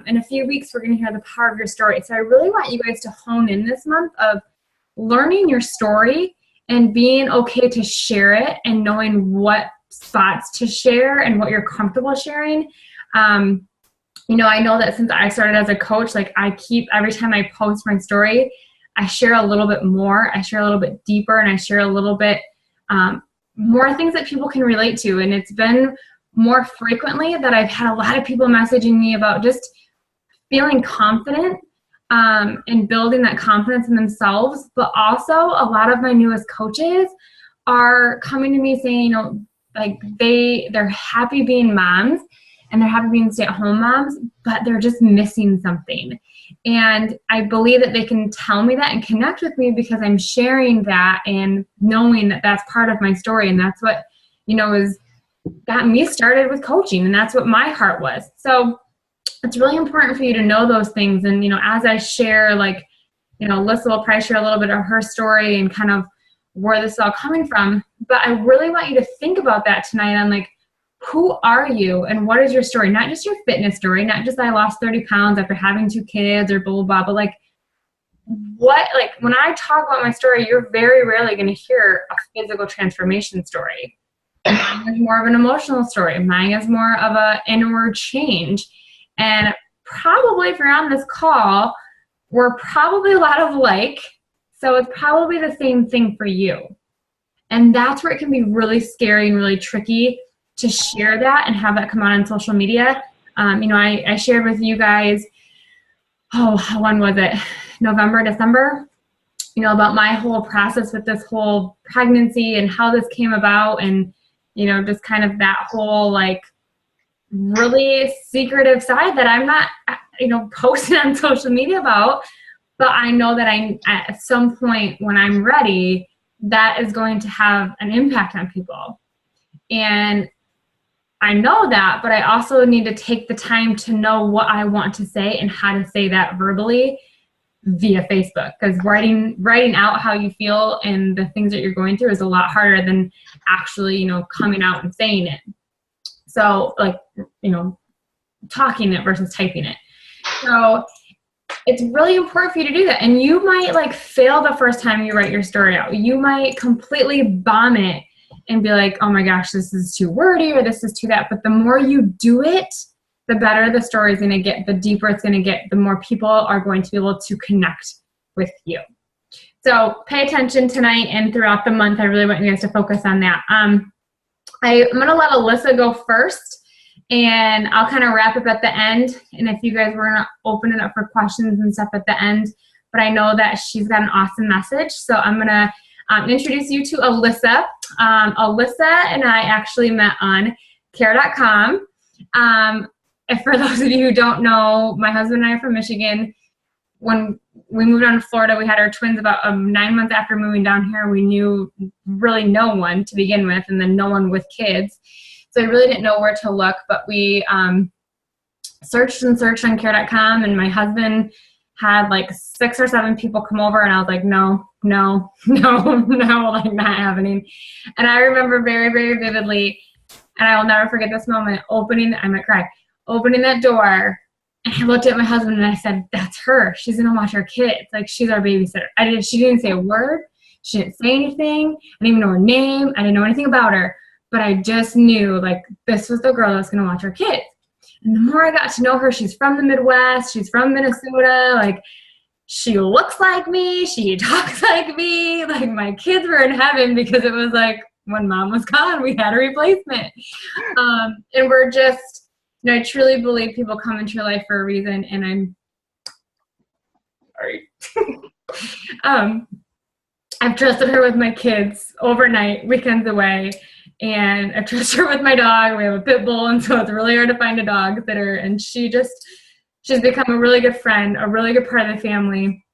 In a few weeks, we're going to hear the power of your story. So I really want you guys to hone in this month of learning your story and being okay to share it and knowing what spots to share and what you're comfortable sharing. I know that since I started as a coach, like every time I post my story, I share a little bit more, I share a little bit deeper, and I share a little bit more things that people can relate to. And it's been more frequently that I've had a lot of people messaging me about just feeling confident and building that confidence in themselves. But also a lot of my newest coaches are coming to me saying, they're happy being moms and they're happy being stay-at-home moms, but they're just missing something. And I believe that they can tell me that and connect with me because I'm sharing that and knowing that that's part of my story. And that's what, has got me started with coaching. And that's what my heart was. So it's really important for you to know those things. And, as I share, Alissa will probably share a little bit of her story and kind of where this is all coming from. But I really want you to think about that tonight on who are you and what is your story? Not just your fitness story, not just I lost 30 pounds after having 2 kids or blah, blah, blah, but when I talk about my story, you're very rarely going to hear a physical transformation story. Mine is more of an emotional story. Mine is more of an inward change. And probably if you're on this call, we're probably a lot of so it's probably the same thing for you. And that's where it can be really scary and really tricky to share that and have that come out on social media. I shared with you guys, when was it? November, December, about my whole process with this whole pregnancy and how this came about and, just kind of that whole really secretive side that I'm not, posting on social media about, but I know that at some point when I'm ready, that is going to have an impact on people. And I know that, but I also need to take the time to know what I want to say and how to say that verbally via Facebook, because writing out how you feel and the things that you're going through is a lot harder than actually, coming out and saying it. So talking it versus typing it. So it's really important for you to do that. And you might fail the first time you write your story out. You might completely bomb it and be like, oh my gosh, this is too wordy or this is too that. But the more you do it, the better the story is going to get, the deeper it's going to get, the more people are going to be able to connect with you. So pay attention tonight and throughout the month. I really want you guys to focus on that. I'm going to let Alissa go first, and I'll kind of wrap up at the end. And if you guys were going to open it up for questions and stuff at the end, but I know that she's got an awesome message. So I'm going to introduce you to Alissa. Alissa and I actually met on care.com. If for those of you who don't know, my husband and I are from Michigan. When we moved down to Florida, we had our twins about 9 months after moving down here. We knew really no one to begin with, and then no one with kids. So I really didn't know where to look, but we searched and searched on care.com, and my husband had 6 or 7 people come over, and I was like, no, not happening. And I remember very, very vividly, and I will never forget this moment, opening that door, and I looked at my husband and I said, that's her. She's going to watch our kids. She's our babysitter. She didn't say a word. She didn't say anything. I didn't even know her name. I didn't know anything about her, but I just knew this was the girl that was going to watch our kids. And the more I got to know her, she's from the Midwest. She's from Minnesota. She looks like me. She talks like me. My kids were in heaven because it was when mom was gone, we had a replacement. And we're just, I truly believe people come into your life for a reason. And I'm sorry. I've trusted her with my kids overnight, weekends away. And I trust her with my dog. We have a pit bull, and so it's really hard to find a dog sitter. And she's become a really good friend, a really good part of the family.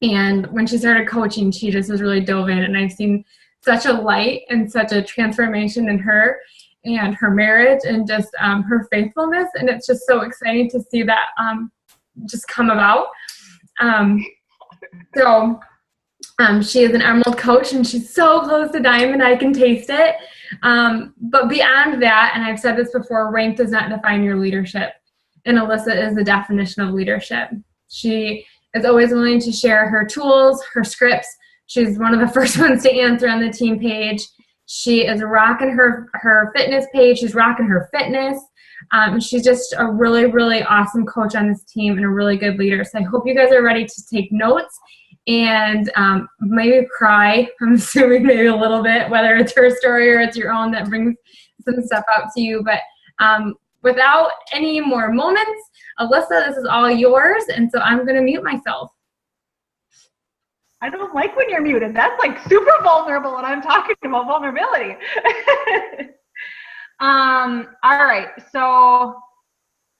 And when she started coaching, she just was really dove in. And I've seen such a light and such a transformation in her and her marriage and just her faithfulness. And it's just so exciting to see that just come about. She is an Emerald coach, and she's so close to Diamond, I can taste it. But beyond that, and I've said this before, rank does not define your leadership. and Alissa is the definition of leadership. She is always willing to share her tools, her scripts. She's one of the first ones to answer on the team page. She is rocking her fitness page. She's rocking her fitness. She's just a really, really awesome coach on this team and a really good leader. So I hope you guys are ready to take notes and maybe cry. I'm assuming maybe a little bit, whether it's her story or it's your own that brings some stuff up to you. But without any more moments, Alissa, this is all yours. And so I'm going to mute myself. I don't like when you're muted. That's like super vulnerable when I'm talking about vulnerability. All right. So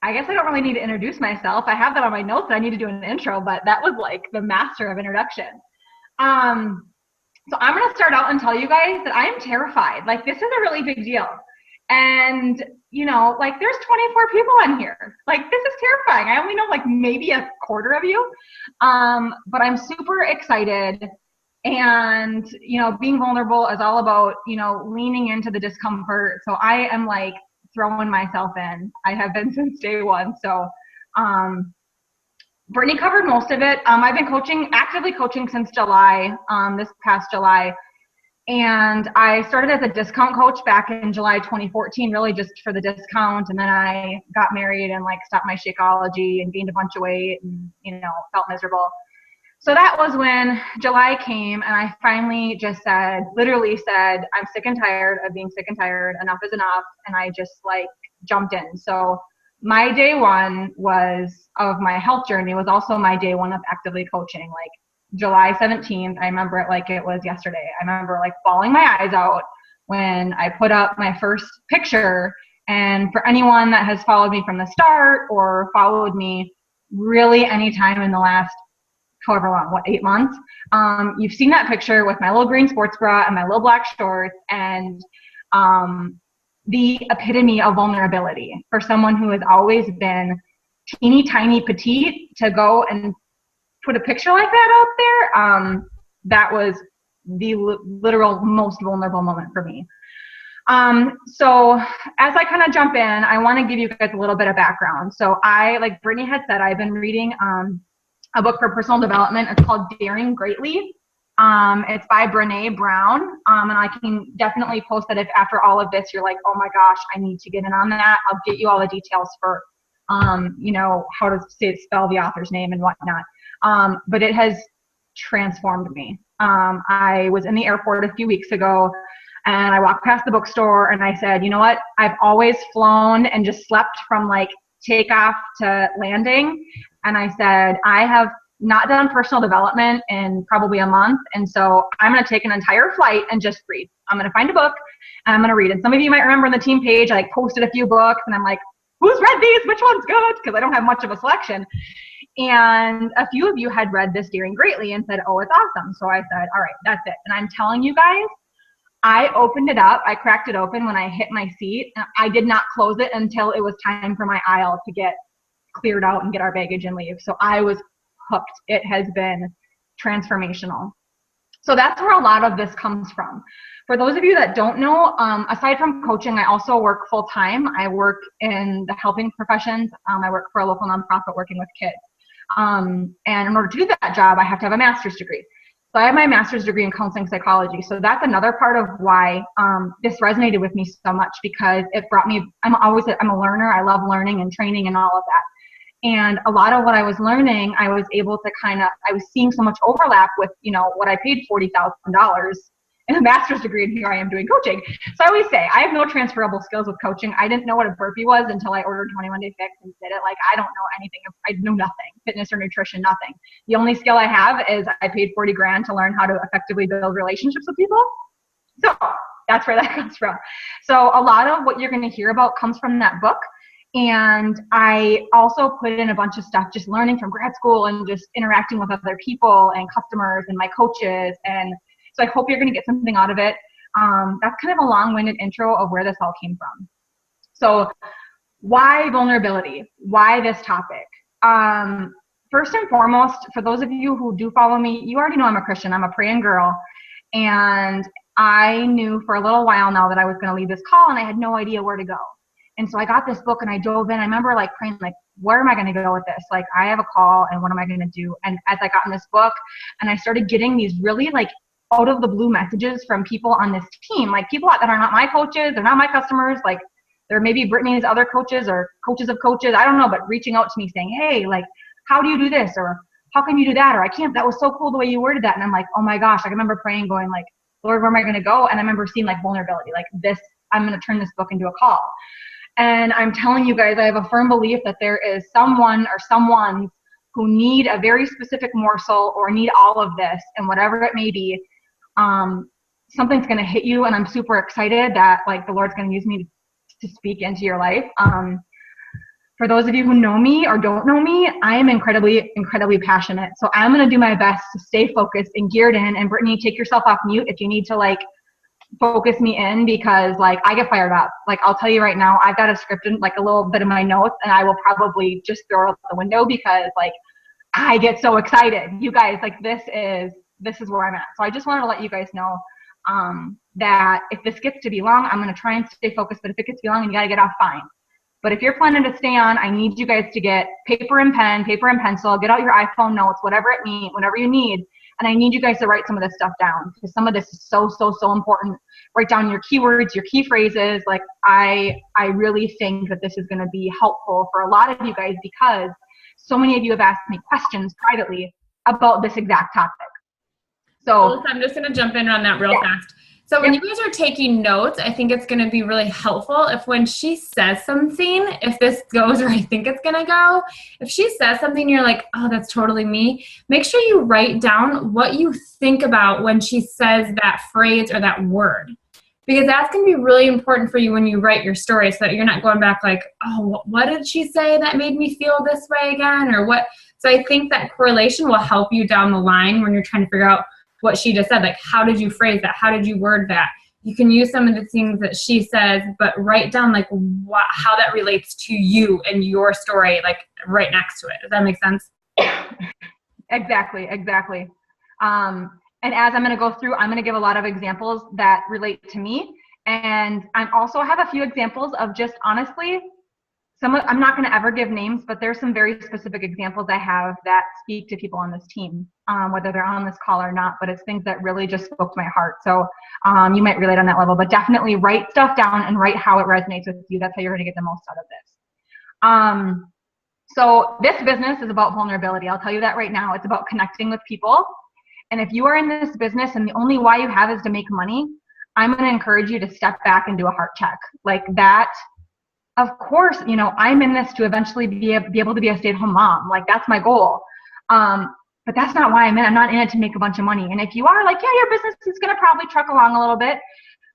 I guess I don't really need to introduce myself. I have that on my notes that I need to do an intro, but that was like the master of introduction. So I'm going to start out and tell you guys that I am terrified. Like, this is a really big deal. And, you know, like, there's 24 people on here. Like, this is terrifying. I only know like maybe a quarter of you. But I'm super excited. And, you know, being vulnerable is all about, you know, leaning into the discomfort. So I am like throwing myself in. I have been since day one. So Brittany covered most of it. I've been actively coaching since July, this past July. And I started as a discount coach back in July 2014, really just for the discount. And then I got married and like stopped my Shakeology and gained a bunch of weight and, you know, felt miserable. So that was when July came, and I finally just literally said, I'm sick and tired of being sick and tired. Enough is enough. And I just like jumped in. So my day one of my health journey was also my day one of actively coaching. Like, July 17th, I remember it like it was yesterday. I remember like bawling my eyes out when I put up my first picture. And for anyone that has followed me from the start or followed me really anytime in the last however long, 8 months, you've seen that picture with my little green sports bra and my little black shorts, and the epitome of vulnerability for someone who has always been teeny tiny petite to go and put a picture like that out there. That was the literal most vulnerable moment for me. So as I kind of jump in, I want to give you guys a little bit of background. So like Brittany had said, I've been reading a book for personal development. It's called Daring Greatly. It's by Brene Brown. And I can definitely post that if after all of this, you're like, oh my gosh, I need to get in on that. I'll get you all the details for, you know, how to spell the author's name and whatnot. But it has transformed me. I was in the airport a few weeks ago, and I walked past the bookstore, and I said, you know what? I've always flown and just slept from like takeoff to landing. And I said, I have not done personal development in probably a month. And so I'm going to take an entire flight and just read. I'm going to find a book and I'm going to read. And some of you might remember on the team page, I like posted a few books, and I'm like, who's read these? Which one's good? Because I don't have much of a selection. And a few of you had read this Daring Greatly and said, oh, it's awesome. So I said, all right, that's it. And I'm telling you guys, I opened it up. I cracked it open when I hit my seat. And I did not close it until it was time for my aisle to get cleared out and get our baggage and leave. So I was hooked. It has been transformational. So that's where a lot of this comes from. For those of you that don't know, aside from coaching, I also work full-time. I work in the helping professions. I work for a local nonprofit working with kids. And in order to do that job, I have to have a master's degree. So I have my master's degree in counseling psychology. So that's another part of why this resonated with me so much, because it brought me, I'm a learner. I love learning and training and all of that. And a lot of what I was learning, I was able to I was seeing so much overlap with, you know, what I paid $40,000 in a master's degree, and here I am doing coaching. So I always say, I have no transferable skills with coaching. I didn't know what a burpee was until I ordered 21 Day Fix and did it. Like, I don't know anything. I know nothing, fitness or nutrition, nothing. The only skill I have is I paid $40,000 to learn how to effectively build relationships with people. So that's where that comes from. So a lot of what you're going to hear about comes from that book. And I also put in a bunch of stuff, just learning from grad school and just interacting with other people and customers and my coaches. And so I hope you're going to get something out of it. That's kind of a long-winded intro of where this all came from. So why vulnerability? Why this topic? First and foremost, for those of you who do follow me, you already know I'm a Christian. I'm a praying girl. And I knew for a little while now that I was going to leave this call, and I had no idea where to go. And so I got this book and I dove in. I remember like praying, like, where am I going to go with this? Like, I have a call, and what am I going to do? And as I got in this book and I started getting these really like out of the blue messages from people on this team, like people that are not my coaches, they're not my customers, like they're maybe Brittany's other coaches or coaches of coaches, I don't know, but reaching out to me saying, hey, like, how do you do this? Or how can you do that? Or I can't, that was so cool the way you worded that. And I'm like, oh my gosh, I remember praying, going like, Lord, where am I going to go? And I remember seeing like vulnerability, like this, I'm going to turn this book into a call. And I'm telling you guys, I have a firm belief that there is someone or someone who need a very specific morsel or need all of this, and whatever it may be, something's going to hit you. And I'm super excited that like the Lord's going to use me to speak into your life. For those of you who know me or don't know me, I am incredibly, incredibly passionate. So I'm going to do my best to stay focused and geared in. And Brittany, take yourself off mute if you need to like focus me in, because like I get fired up. Like I'll tell you right now, I've got a script in like a little bit of my notes, and I will probably just throw it out the window because like I get so excited. You guys, like this is where I'm at. So I just wanted to let you guys know that if this gets to be long, I'm going to try and stay focused. But if it gets to be long and you got to get off, fine. But if you're planning to stay on, I need you guys to get paper and pen, paper and pencil, get out your iPhone notes, whatever you need. And I need you guys to write some of this stuff down, because some of this is so, so, so important. Write down your keywords, your key phrases. Like I really think that this is going to be helpful for a lot of you guys, because so many of you have asked me questions privately about this exact topic. So Alissa, I'm just going to jump in on that real fast. So when you guys are taking notes, I think it's going to be really helpful if when she says something, if this goes where I think it's going to go, if she says something, you're like, oh, that's totally me. Make sure you write down what you think about when she says that phrase or that word, because that's going to be really important for you when you write your story, so that you're not going back like, oh, what did she say that made me feel this way again, or what? So I think that correlation will help you down the line when you're trying to figure out what she just said, like how did you phrase that? How did you word that? You can use some of the things that she says, but write down like how that relates to you and your story, like right next to it. Does that make sense? Exactly. And as I'm going to go through, I'm going to give a lot of examples that relate to me. And I also have a few examples of just honestly, I'm not going to ever give names, but there's some very specific examples I have that speak to people on this team, whether they're on this call or not, but it's things that really just spoke to my heart. So you might relate on that level, but definitely write stuff down and write how it resonates with you. That's how you're going to get the most out of this. So this business is about vulnerability. I'll tell you that right now. It's about connecting with people. And if you are in this business and the only why you have is to make money, I'm going to encourage you to step back and do a heart check. Like that. Of course, you know, I'm in this to eventually be able to be a stay-at-home mom. Like that's my goal. But that's not why I'm in. I'm not in it to make a bunch of money. And if you are like, yeah, your business is going to probably truck along a little bit.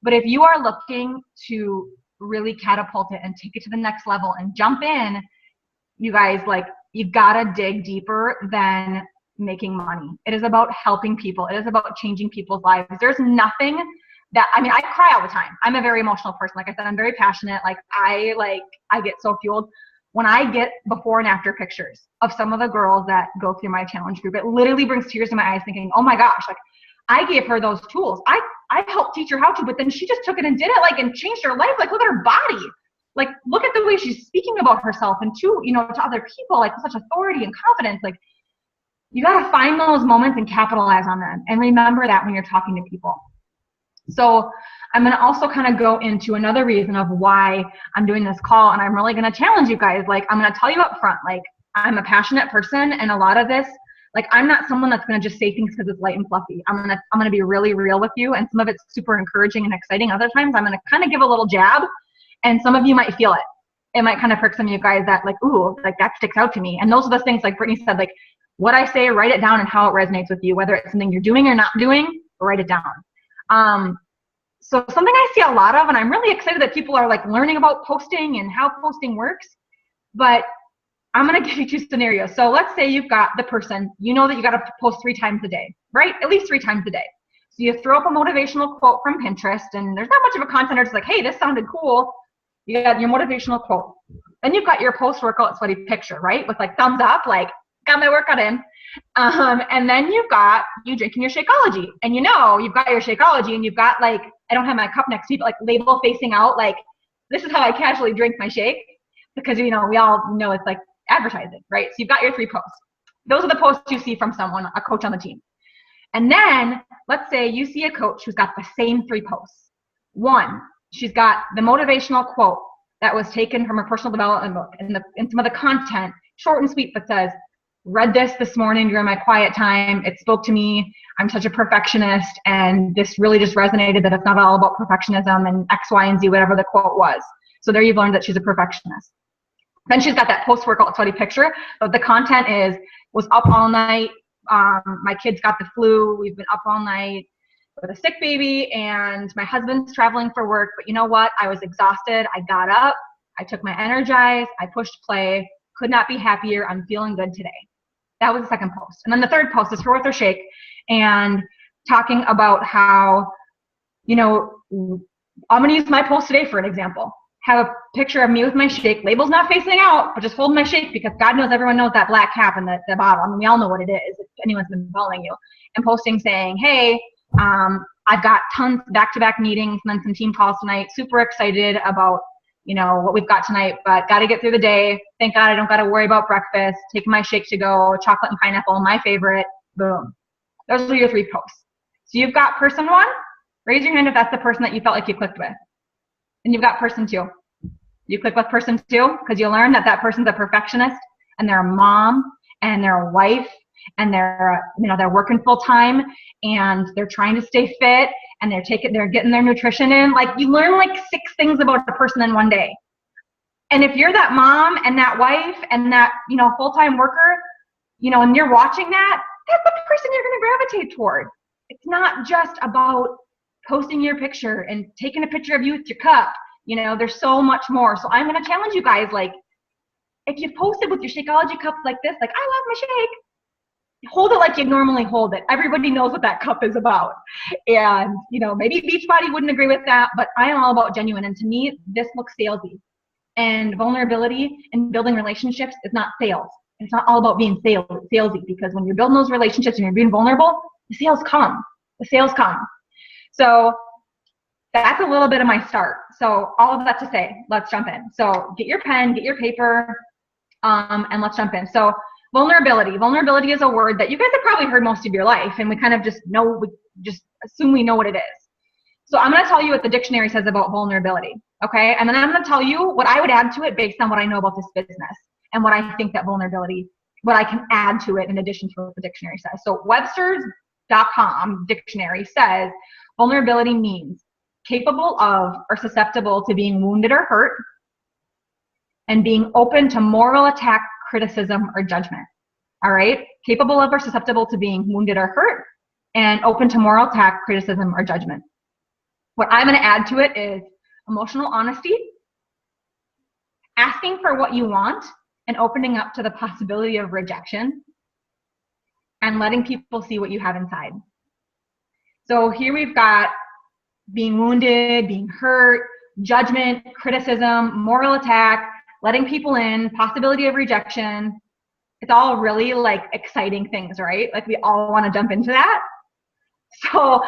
But if you are looking to really catapult it and take it to the next level and jump in, you guys, like you've got to dig deeper than making money. It is about helping people. It is about changing people's lives. There's nothing that, I mean, I cry all the time. I'm a very emotional person. Like I said, I'm very passionate. I get so fueled when I get before and after pictures of some of the girls that go through my challenge group. It literally brings tears to my eyes thinking, oh my gosh, like I gave her those tools. I helped teach her how to, but then she just took it and did it, like, and changed her life. Like, look at her body. Like, look at the way she's speaking about herself and to other people, like with such authority and confidence. Like, you got to find those moments and capitalize on them. And remember that when you're talking to people. So I'm going to also kind of go into another reason of why I'm doing this call. And I'm really going to challenge you guys. Like, I'm going to tell you up front, like, I'm a passionate person. And a lot of this, like, I'm not someone that's going to just say things because it's light and fluffy. I'm going to be really real with you. And some of it's super encouraging and exciting. Other times I'm going to kind of give a little jab, and some of you might feel it. It might kind of prick some of you guys that like, ooh, like that sticks out to me. And those are the things, like Brittany said, like what I say, write it down and how it resonates with you, whether it's something you're doing or not doing, write it down. So something I see a lot of, and I'm really excited that people are like learning about posting and how posting works, but I'm going to give you two scenarios. So let's say you've got the person, you know that you got to post 3 times a day, right? At least 3 times a day. So you throw up a motivational quote from Pinterest, and there's not much of a content. It's like, hey, this sounded cool. You got your motivational quote. Then you've got your post-workout sweaty picture, right? With like thumbs up, like got my workout in. And then you've got you drinking your Shakeology, and you've got your Shakeology, and you've got like, I don't have my cup next to me, but like label facing out, like this is how I casually drink my shake, because we all know it's like advertising, right? So you've got your 3 posts. Those are the posts you see from someone, a coach on the team. And then let's say you see a coach who's got the same 3 posts. One, she's got the motivational quote that was taken from her personal development book, and some of the content, short and sweet, but says, read this morning during my quiet time. It spoke to me. I'm such a perfectionist, and this really just resonated that it's not all about perfectionism and X, Y, and Z, whatever the quote was. So there you've learned that she's a perfectionist. Then she's got that post-workout sweaty picture, but the content was up all night. My kids got the flu. We've been up all night with a sick baby, and my husband's traveling for work. But you know what? I was exhausted. I got up. I took my Energize. I pushed play. Could not be happier. I'm feeling good today. That was the second post. And then the third post is her with her shake and talking about how, I'm going to use my post today for an example. Have a picture of me with my shake, label's not facing out, but just holding my shake, because God knows everyone knows that black cap and the bottle. I mean, we all know what it is if anyone's been following you. And posting saying, hey, I've got tons back-to-back meetings and then some team calls tonight. Super excited about, what we've got tonight, but got to get through the day. Thank God I don't got to worry about breakfast. Taking my shake to go, chocolate and pineapple, my favorite. Boom. Those are your 3 posts. So you've got person 1. Raise your hand if that's the person that you felt like you clicked with. And you've got person 2. You click with person 2 because you learn that person's a perfectionist, and they're a mom, and they're a wife, and they're working full time, and they're trying to stay fit, and they're getting their nutrition in. Like, you learn like 6 things about a person in one day. And if you're that mom and that wife and that, full-time worker, and you're watching that, that's the person you're going to gravitate toward. It's not just about posting your picture and taking a picture of you with your cup. There's so much more. So I'm going to challenge you guys, like, if you posted with your Shakeology cup like this, like, I love my shake, hold it like you normally hold it. Everybody knows what that cup is about. And, maybe Beachbody wouldn't agree with that, but I am all about genuine. And to me, this looks salesy. And vulnerability and building relationships is not sales. It's not all about being salesy, because when you're building those relationships and you're being vulnerable, the sales come. So that's a little bit of my start. So all of that to say, let's jump in. So get your pen, get your paper, and let's jump in. So vulnerability. Vulnerability is a word that you guys have probably heard most of your life, and we kind of just assume we know what it is. So I'm going to tell you what the dictionary says about vulnerability, okay? And then I'm going to tell you what I would add to it based on what I know about this business and what I think that vulnerability, what I can add to it in addition to what the dictionary says. So Webster's.com dictionary says vulnerability means capable of or susceptible to being wounded or hurt, and being open to moral attack, criticism, or judgment. All right? Capable of or susceptible to being wounded or hurt, and open to moral attack, criticism, or judgment. What I'm going to add to it is emotional honesty, asking for what you want, and opening up to the possibility of rejection, and letting people see what you have inside. So here we've got being wounded, being hurt, judgment, criticism, moral attack, letting people in, possibility of rejection. It's all really like exciting things, right? Like, we all want to jump into that. So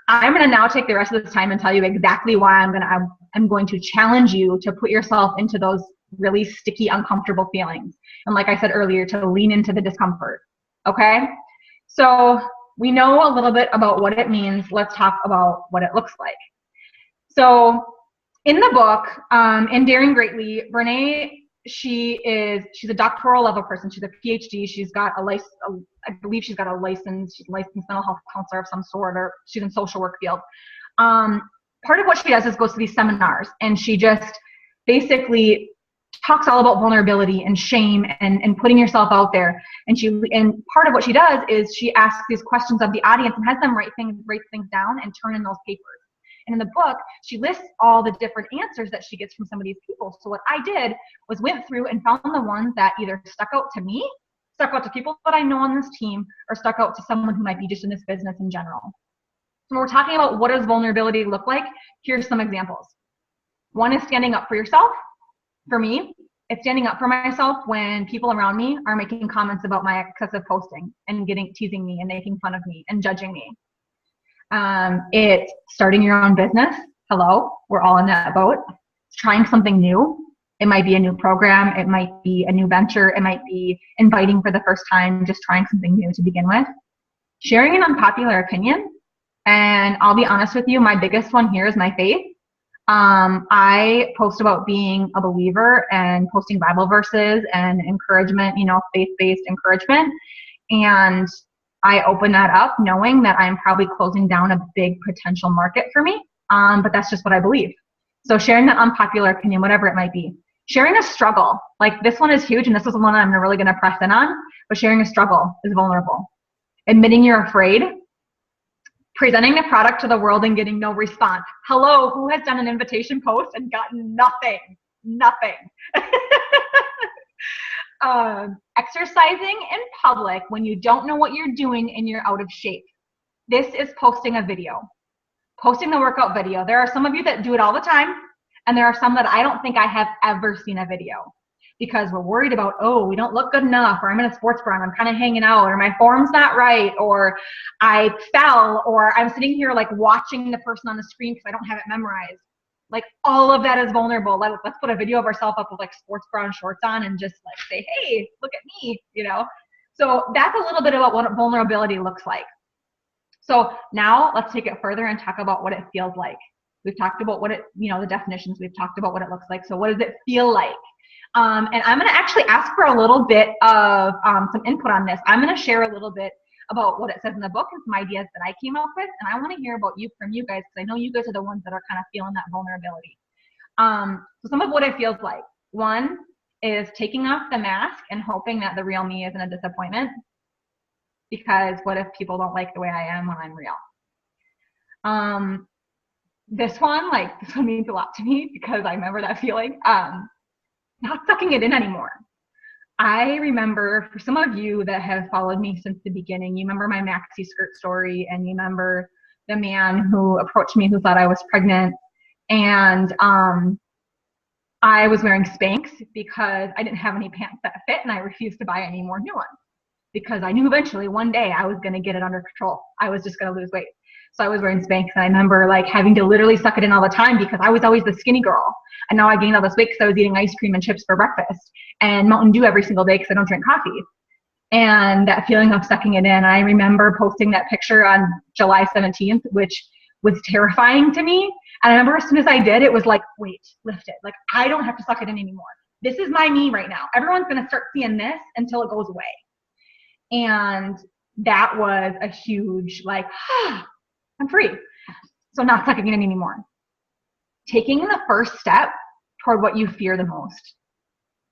I'm going to now take the rest of this time and tell you exactly why I'm going to challenge you to put yourself into those really sticky, uncomfortable feelings. And like I said earlier, to lean into the discomfort. Okay? So we know a little bit about what it means. Let's talk about what it looks like. So in the book, in Daring Greatly, Brene, she's a doctoral level person. She's a PhD. She's got a license. I believe she's got a license. She's a licensed mental health counselor of some sort, or she's in social work field. Part of what she does is goes to these seminars, and she just basically talks all about vulnerability and shame and putting yourself out there. And part of what she does is she asks these questions of the audience and has them write things down and turn in those papers. And in the book, she lists all the different answers that she gets from some of these people. So what I did was went through and found the ones that either stuck out to me, stuck out to people that I know on this team, or stuck out to someone who might be just in this business in general. So when we're talking about what does vulnerability look like, here's some examples. One is standing up for yourself. For me, it's standing up for myself when people around me are making comments about my excessive posting and teasing me and making fun of me and judging me. It's starting your own business. Hello, we're all in that boat. Trying something new It might be a new program. It might be a new venture. It might be inviting for the first time, just trying something new to begin with. Sharing an unpopular opinion. And I'll be honest with you, my biggest one here is my faith. I post about being a believer and posting Bible verses and encouragement, faith-based encouragement. And I open that up knowing that I'm probably closing down a big potential market for me. But that's just what I believe. So sharing that unpopular opinion, whatever it might be. Sharing a struggle, like this one is huge, and this is the one I'm really going to press in on, but sharing a struggle is vulnerable. Admitting you're afraid. Presenting the product to the world and getting no response. Hello, who has done an invitation post and gotten nothing? Nothing. Exercising in public when you don't know what you're doing and you're out of shape. This is posting a video. Posting the workout video. There are some of you that do it all the time, and there are some that I don't think I have ever seen a video. Because we're worried about, oh, we don't look good enough, or I'm in a sports bra and I'm kind of hanging out, or my form's not right, or I fell, or I'm sitting here like watching the person on the screen because I don't have it memorized. Like all of that is vulnerable. Let's put a video of ourselves up with like sports bra and shorts on and just like say, hey, look at me, So that's a little bit about what vulnerability looks like. So now let's take it further and talk about what it feels like. We've talked about what it, the definitions. We've talked about what it looks like. So what does it feel like? And I'm going to actually ask for a little bit of some input on this. I'm going to share a little bit about what it says in the book and some ideas that I came up with. And I want to hear from you guys, because I know you guys are the ones that are kind of feeling that vulnerability. So some of what it feels like. One is taking off the mask and hoping that the real me isn't a disappointment. Because what if people don't like the way I am when I'm real? This one means a lot to me because I remember that feeling. Not sucking it in anymore. I remember, for some of you that have followed me since the beginning, you remember my maxi skirt story, and you remember the man who approached me who thought I was pregnant, and I was wearing Spanx because I didn't have any pants that fit, and I refused to buy any more new ones because I knew eventually one day I was going to get it under control. I was just going to lose weight. So I was wearing Spanx, and I remember having to literally suck it in all the time because I was always the skinny girl. And now I gained all this weight because I was eating ice cream and chips for breakfast and Mountain Dew every single day because I don't drink coffee. And that feeling of sucking it in. I remember posting that picture on July 17th, which was terrifying to me. And I remember as soon as I did, it was like, wait, lift it. I don't have to suck it in anymore. This is my me right now. Everyone's going to start seeing this until it goes away. And that was a huge, I'm free. So not sucking it in anymore. Taking the first step toward what you fear the most.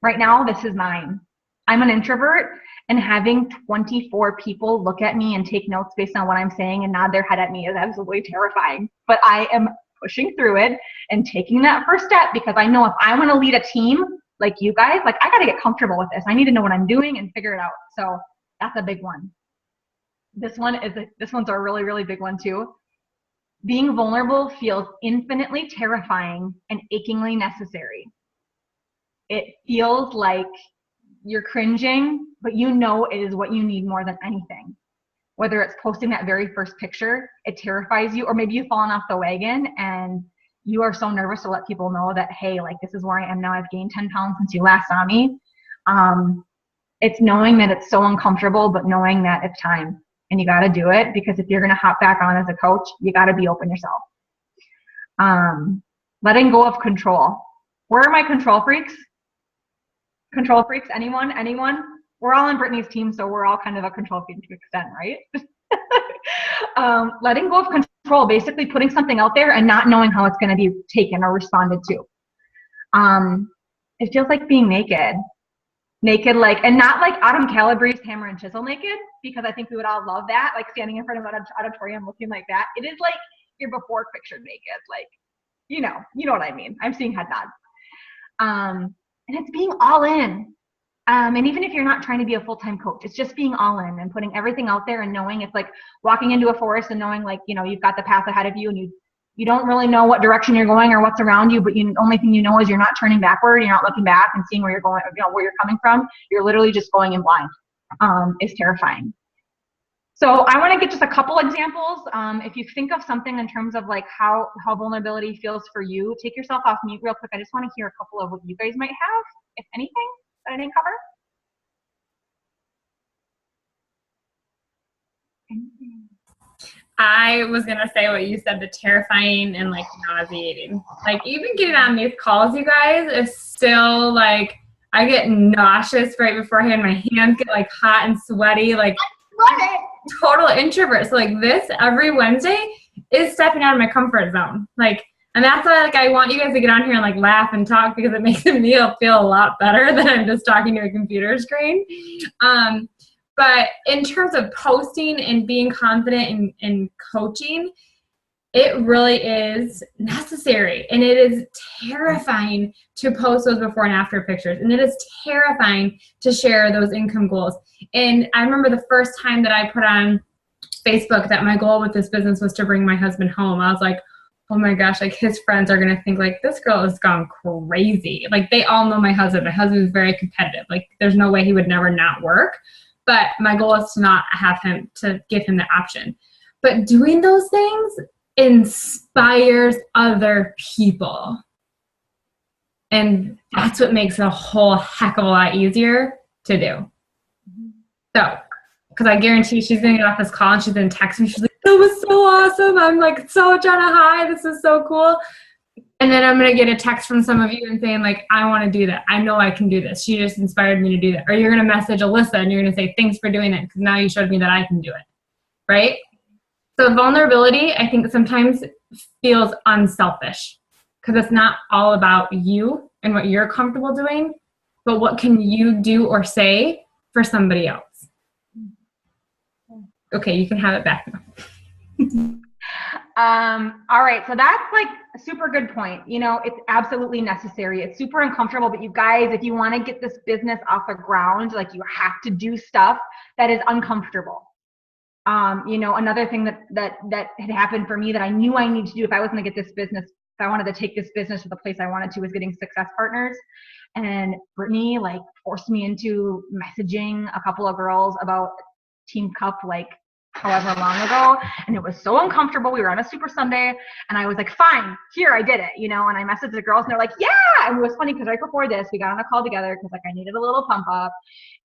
Right now, this is mine. I'm an introvert, and having 24 people look at me and take notes based on what I'm saying and nod their head at me is absolutely terrifying. But I am pushing through it and taking that first step because I know if I want to lead a team like you guys, I got to get comfortable with this. I need to know what I'm doing and figure it out. So that's a big one. This one's a really, really big one too. Being vulnerable feels infinitely terrifying and achingly necessary. It feels like you're cringing, but it is what you need more than anything. Whether it's posting that very first picture, it terrifies you, or maybe you've fallen off the wagon and you are so nervous to let people know that, hey, this is where I am now. I've gained 10 pounds since you last saw me. It's knowing that it's so uncomfortable, but knowing that it's time. And you got to do it, because if you're going to hop back on as a coach, you got to be open yourself. Letting go of control. Where are my control freaks? Control freaks? Anyone? We're all on Brittany's team, so we're all kind of a control freak to an extent, right? Letting go of control, basically putting something out there and not knowing how it's going to be taken or responded to. It feels like being naked. And not like Autumn Calabrese hammer and chisel naked, because I think we would all love that, standing in front of an auditorium looking like that. It is like your before picture naked, you know what I mean. I'm seeing head nods. And it's being all in. And even if you're not trying to be a full-time coach, it's just being all in and putting everything out there and knowing it's like walking into a forest and knowing you've got the path ahead of you, and you don't really know what direction you're going or what's around you, but the only thing you know is you're not turning backward, you're not looking back and seeing where you're going, where you're coming from. You're literally just going in blind. Is terrifying. So I want to get just a couple examples. If you think of something in terms of like how vulnerability feels for you, take yourself off mute real quick. I just want to hear a couple of what you guys might have, if anything, that I didn't cover. I was gonna say what you said, the terrifying and like nauseating. Like even getting on these calls, you guys, is still like I get nauseous right beforehand. My hands get like hot and sweaty. Like I'm total introvert. So like this every Wednesday is stepping out of my comfort zone. Like, and that's why like I want you guys to get on here and like laugh and talk because it makes me feel a lot better than I'm just talking to a computer screen. But in terms of posting and being confident in coaching, it really is necessary. And it is terrifying to post those before and after pictures. And it is terrifying to share those income goals. And I remember the first time that I put on Facebook that my goal with this business was to bring my husband home. I was like, oh my gosh, like his friends are going to think like this girl has gone crazy. Like they all know my husband. My husband is very competitive. Like there's no way he would never not work. But my goal is to not have him, to give him the option. But doing those things inspires other people. And that's what makes it a whole heck of a lot easier to do. So, because I guarantee she's going to get off this call and she's going to text me. She's like, that was so awesome. I'm like so much on a high. This is so cool. And then I'm going to get a text from some of you and saying like, I want to do that. I know I can do this. She just inspired me to do that. Or you're going to message Alissa and you're going to say, thanks for doing it because now you showed me that I can do it. Right? So vulnerability, I think sometimes feels unselfish because it's not all about you and what you're comfortable doing, but what can you do or say for somebody else? Okay, you can have it back now. All right. So that's like a super good point. You know, it's absolutely necessary. It's super uncomfortable, but you guys, if you want to get this business off the ground, like you have to do stuff that is uncomfortable. You know, another thing that had happened for me that I knew I needed to do if I was going to get this business, if I wanted to take this business to the place I wanted to, was getting success partners. And Brittany like forced me into messaging a couple of girls about Team Cup, like however long ago, and it was so uncomfortable. We were on a Super Sunday and I was like, fine, here, I did it, you know, and I messaged the girls and they're like, yeah. And it was funny because right before this we got on a call together because like I needed a little pump up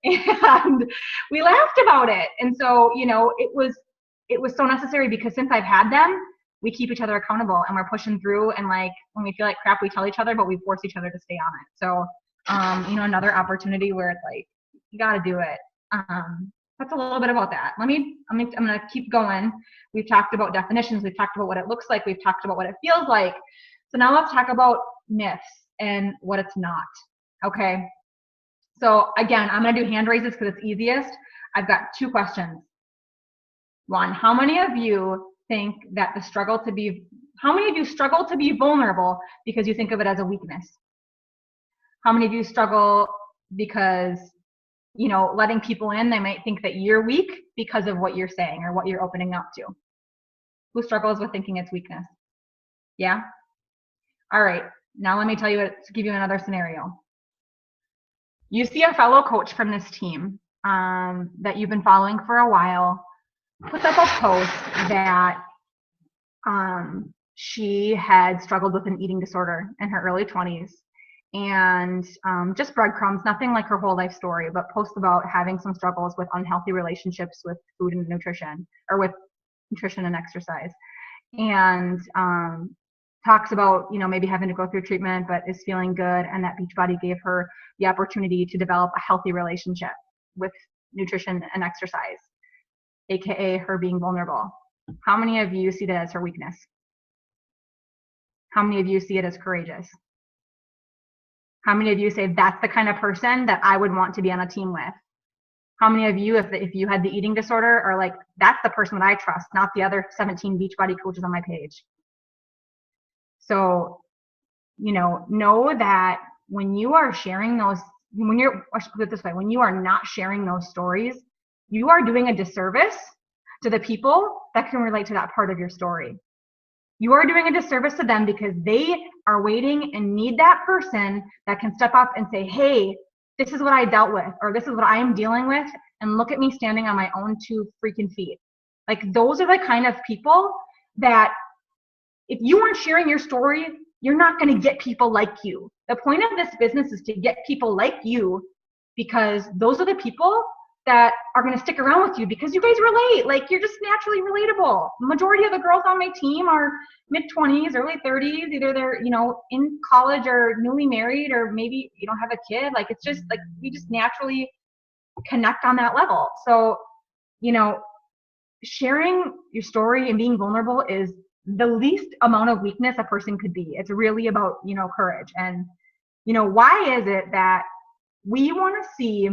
and we laughed about it. And so, you know, it was so necessary because since I've had them, we keep each other accountable and we're pushing through, and like when we feel like crap we tell each other, but we force each other to stay on it. So you know, another opportunity where it's like you got to do it. That's a little bit about that. I'm going to keep going. We've talked about definitions. We've talked about what it looks like. We've talked about what it feels like. So now let's talk about myths and what it's not. Okay. So again, I'm going to do hand raises because it's easiest. I've got two questions. One, how many of you think that how many of you struggle to be vulnerable because you think of it as a weakness? How many of you struggle because, you know, letting people in, they might think that you're weak because of what you're saying or what you're opening up to? Who struggles with thinking it's weakness? Yeah? All right. Now let me tell you to give you another scenario. You see a fellow coach from this team that you've been following for a while puts up a post that she had struggled with an eating disorder in her early 20s. And just breadcrumbs, nothing like her whole life story, but posts about having some struggles with unhealthy relationships with food and nutrition, or with nutrition and exercise. And talks about, you know, maybe having to go through treatment, but is feeling good. And that Beachbody gave her the opportunity to develop a healthy relationship with nutrition and exercise, AKA her being vulnerable. How many of you see that as her weakness? How many of you see it as courageous? How many of you say that's the kind of person that I would want to be on a team with? How many of you, if you had the eating disorder, are like, that's the person that I trust, not the other 17 Beachbody coaches on my page? So, you know that when you are sharing those, when you are not sharing those stories, you are doing a disservice to the people that can relate to that part of your story. You are doing a disservice to them because they are waiting and need that person that can step up and say, hey, this is what I dealt with, or this is what I am dealing with, and look at me standing on my own 2 freaking feet. Like those are the kind of people that if you aren't sharing your story, you're not going to get people like you. The point of this business is to get people like you, because those are the people that are going to stick around with you because you guys relate. Like you're just naturally relatable. Majority of the girls on my team are mid-20s, early 30s. Either they're, you know, in college or newly married, or maybe you don't have a kid. Like it's just like we just naturally connect on that level. So, you know, sharing your story and being vulnerable is the least amount of weakness a person could be. It's really about, you know, courage. And, you know, why is it that we want to see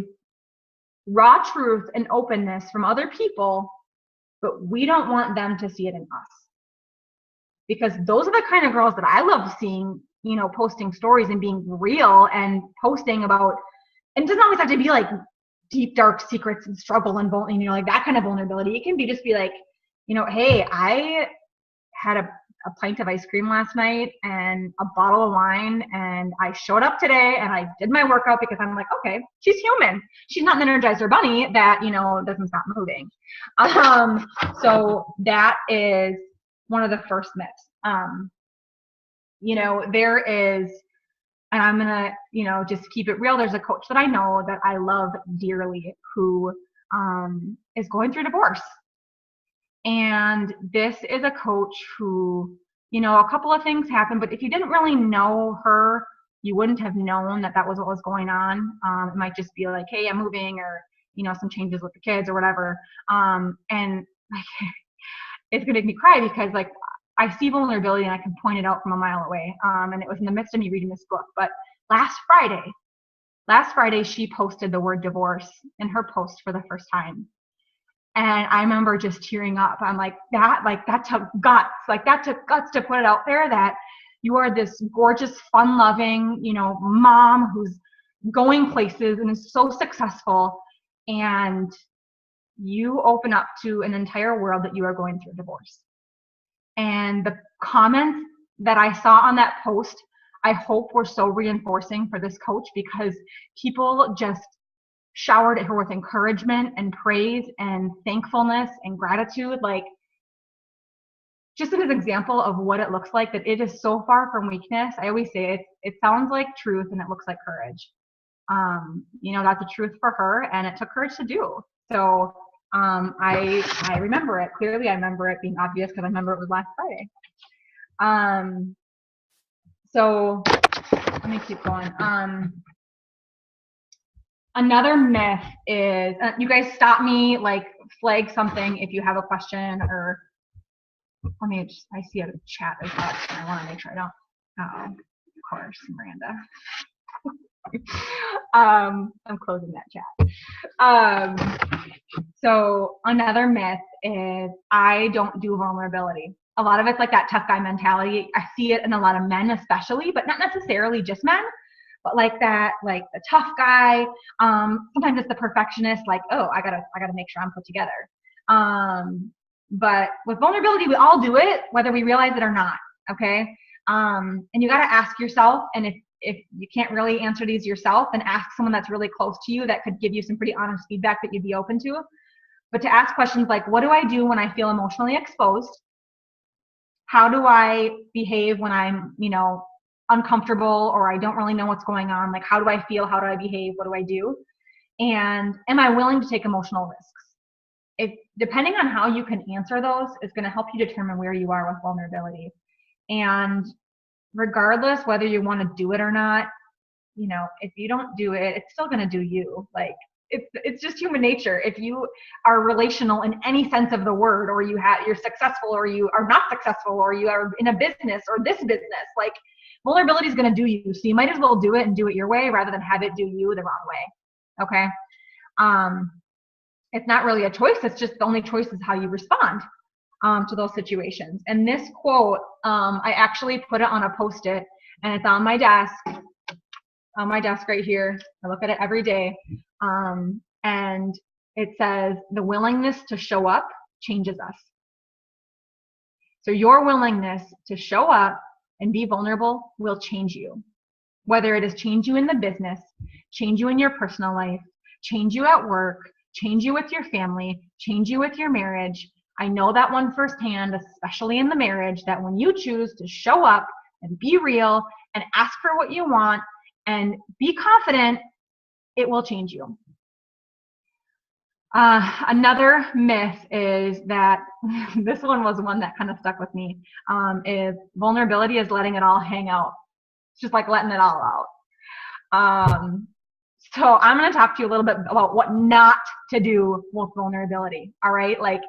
raw truth and openness from other people, but we don't want them to see it in us? Because those are the kind of girls that I love seeing, you know, posting stories and being real and posting about, and it doesn't always have to be like deep, dark secrets and struggle and, you know, like that kind of vulnerability. It can be just be like, you know, hey, I had a pint of ice cream last night and a bottle of wine, and I showed up today and I did my workout because I'm like, okay, she's human. She's not an Energizer bunny that, you know, doesn't stop moving. So that is one of the first myths. You know, there is, and I'm gonna, you know, just keep it real. There's a coach that I know that I love dearly who is going through divorce. And this is a coach who, you know, a couple of things happened, but if you didn't really know her, you wouldn't have known that that was what was going on. It might just be like, hey, I'm moving, or, you know, some changes with the kids or whatever. And like, it's gonna make me cry because like I see vulnerability and I can point it out from a mile away. And it was in the midst of me reading this book. But last Friday, she posted the word divorce in her post for the first time. And I remember just tearing up. I'm like, that took guts. Like that took guts to put it out there that you are this gorgeous, fun-loving, you know, mom who's going places and is so successful. And you open up to an entire world that you are going through divorce. And the comments that I saw on that post, I hope were so reinforcing for this coach, because people just showered at her with encouragement and praise and thankfulness and gratitude. Like, just as an example of what it looks like, that it is so far from weakness. I always say it sounds like truth and it looks like courage. You know, that's the truth for her, and it took courage to do. So I remember it clearly. I remember it being obvious because I remember it was last Friday. So let me keep going. Another myth is, you guys stop me, like flag something if you have a question, or let me just, I see a chat is up and I want to make sure I don't, of course, Miranda. I'm closing that chat. So another myth is I don't do vulnerability. A lot of it's like that tough guy mentality. I see it in a lot of men especially, but not necessarily just men. But like that, like the tough guy, sometimes it's the perfectionist, like, oh, I gotta make sure I'm put together. But with vulnerability, we all do it, whether we realize it or not, okay? And you gotta ask yourself, and if you can't really answer these yourself, then ask someone that's really close to you that could give you some pretty honest feedback that you'd be open to. But to ask questions like, what do I do when I feel emotionally exposed? How do I behave when I'm, you know, uncomfortable, or I don't really know what's going on? Like, how do I feel? How do I behave? What do I do? And am I willing to take emotional risks? Depending on how you can answer those is going to help you determine where you are with vulnerability. And regardless whether you want to do it or not, you know, if you don't do it, it's still going to do you. Like, it's just human nature. If you are relational in any sense of the word, or you're successful, or you are not successful, or you are in a business or this business, like, vulnerability is going to do you. So you might as well do it and do it your way rather than have it do you the wrong way. Okay. It's not really a choice. It's just the only choice is how you respond to those situations. And this quote, I actually put it on a Post-it, and it's on my desk right here. I look at it every day. And it says, the willingness to show up changes us. So your willingness to show up and be vulnerable will change you. Whether it is change you in the business, change you in your personal life, change you at work, change you with your family, change you with your marriage, I know that one firsthand, especially in the marriage, that when you choose to show up and be real and ask for what you want and be confident, it will change you. Another myth is that, this one was one that kind of stuck with me, is vulnerability is letting it all hang out. It's just like letting it all out. So I'm going to talk to you a little bit about what not to do with vulnerability. All right. Like,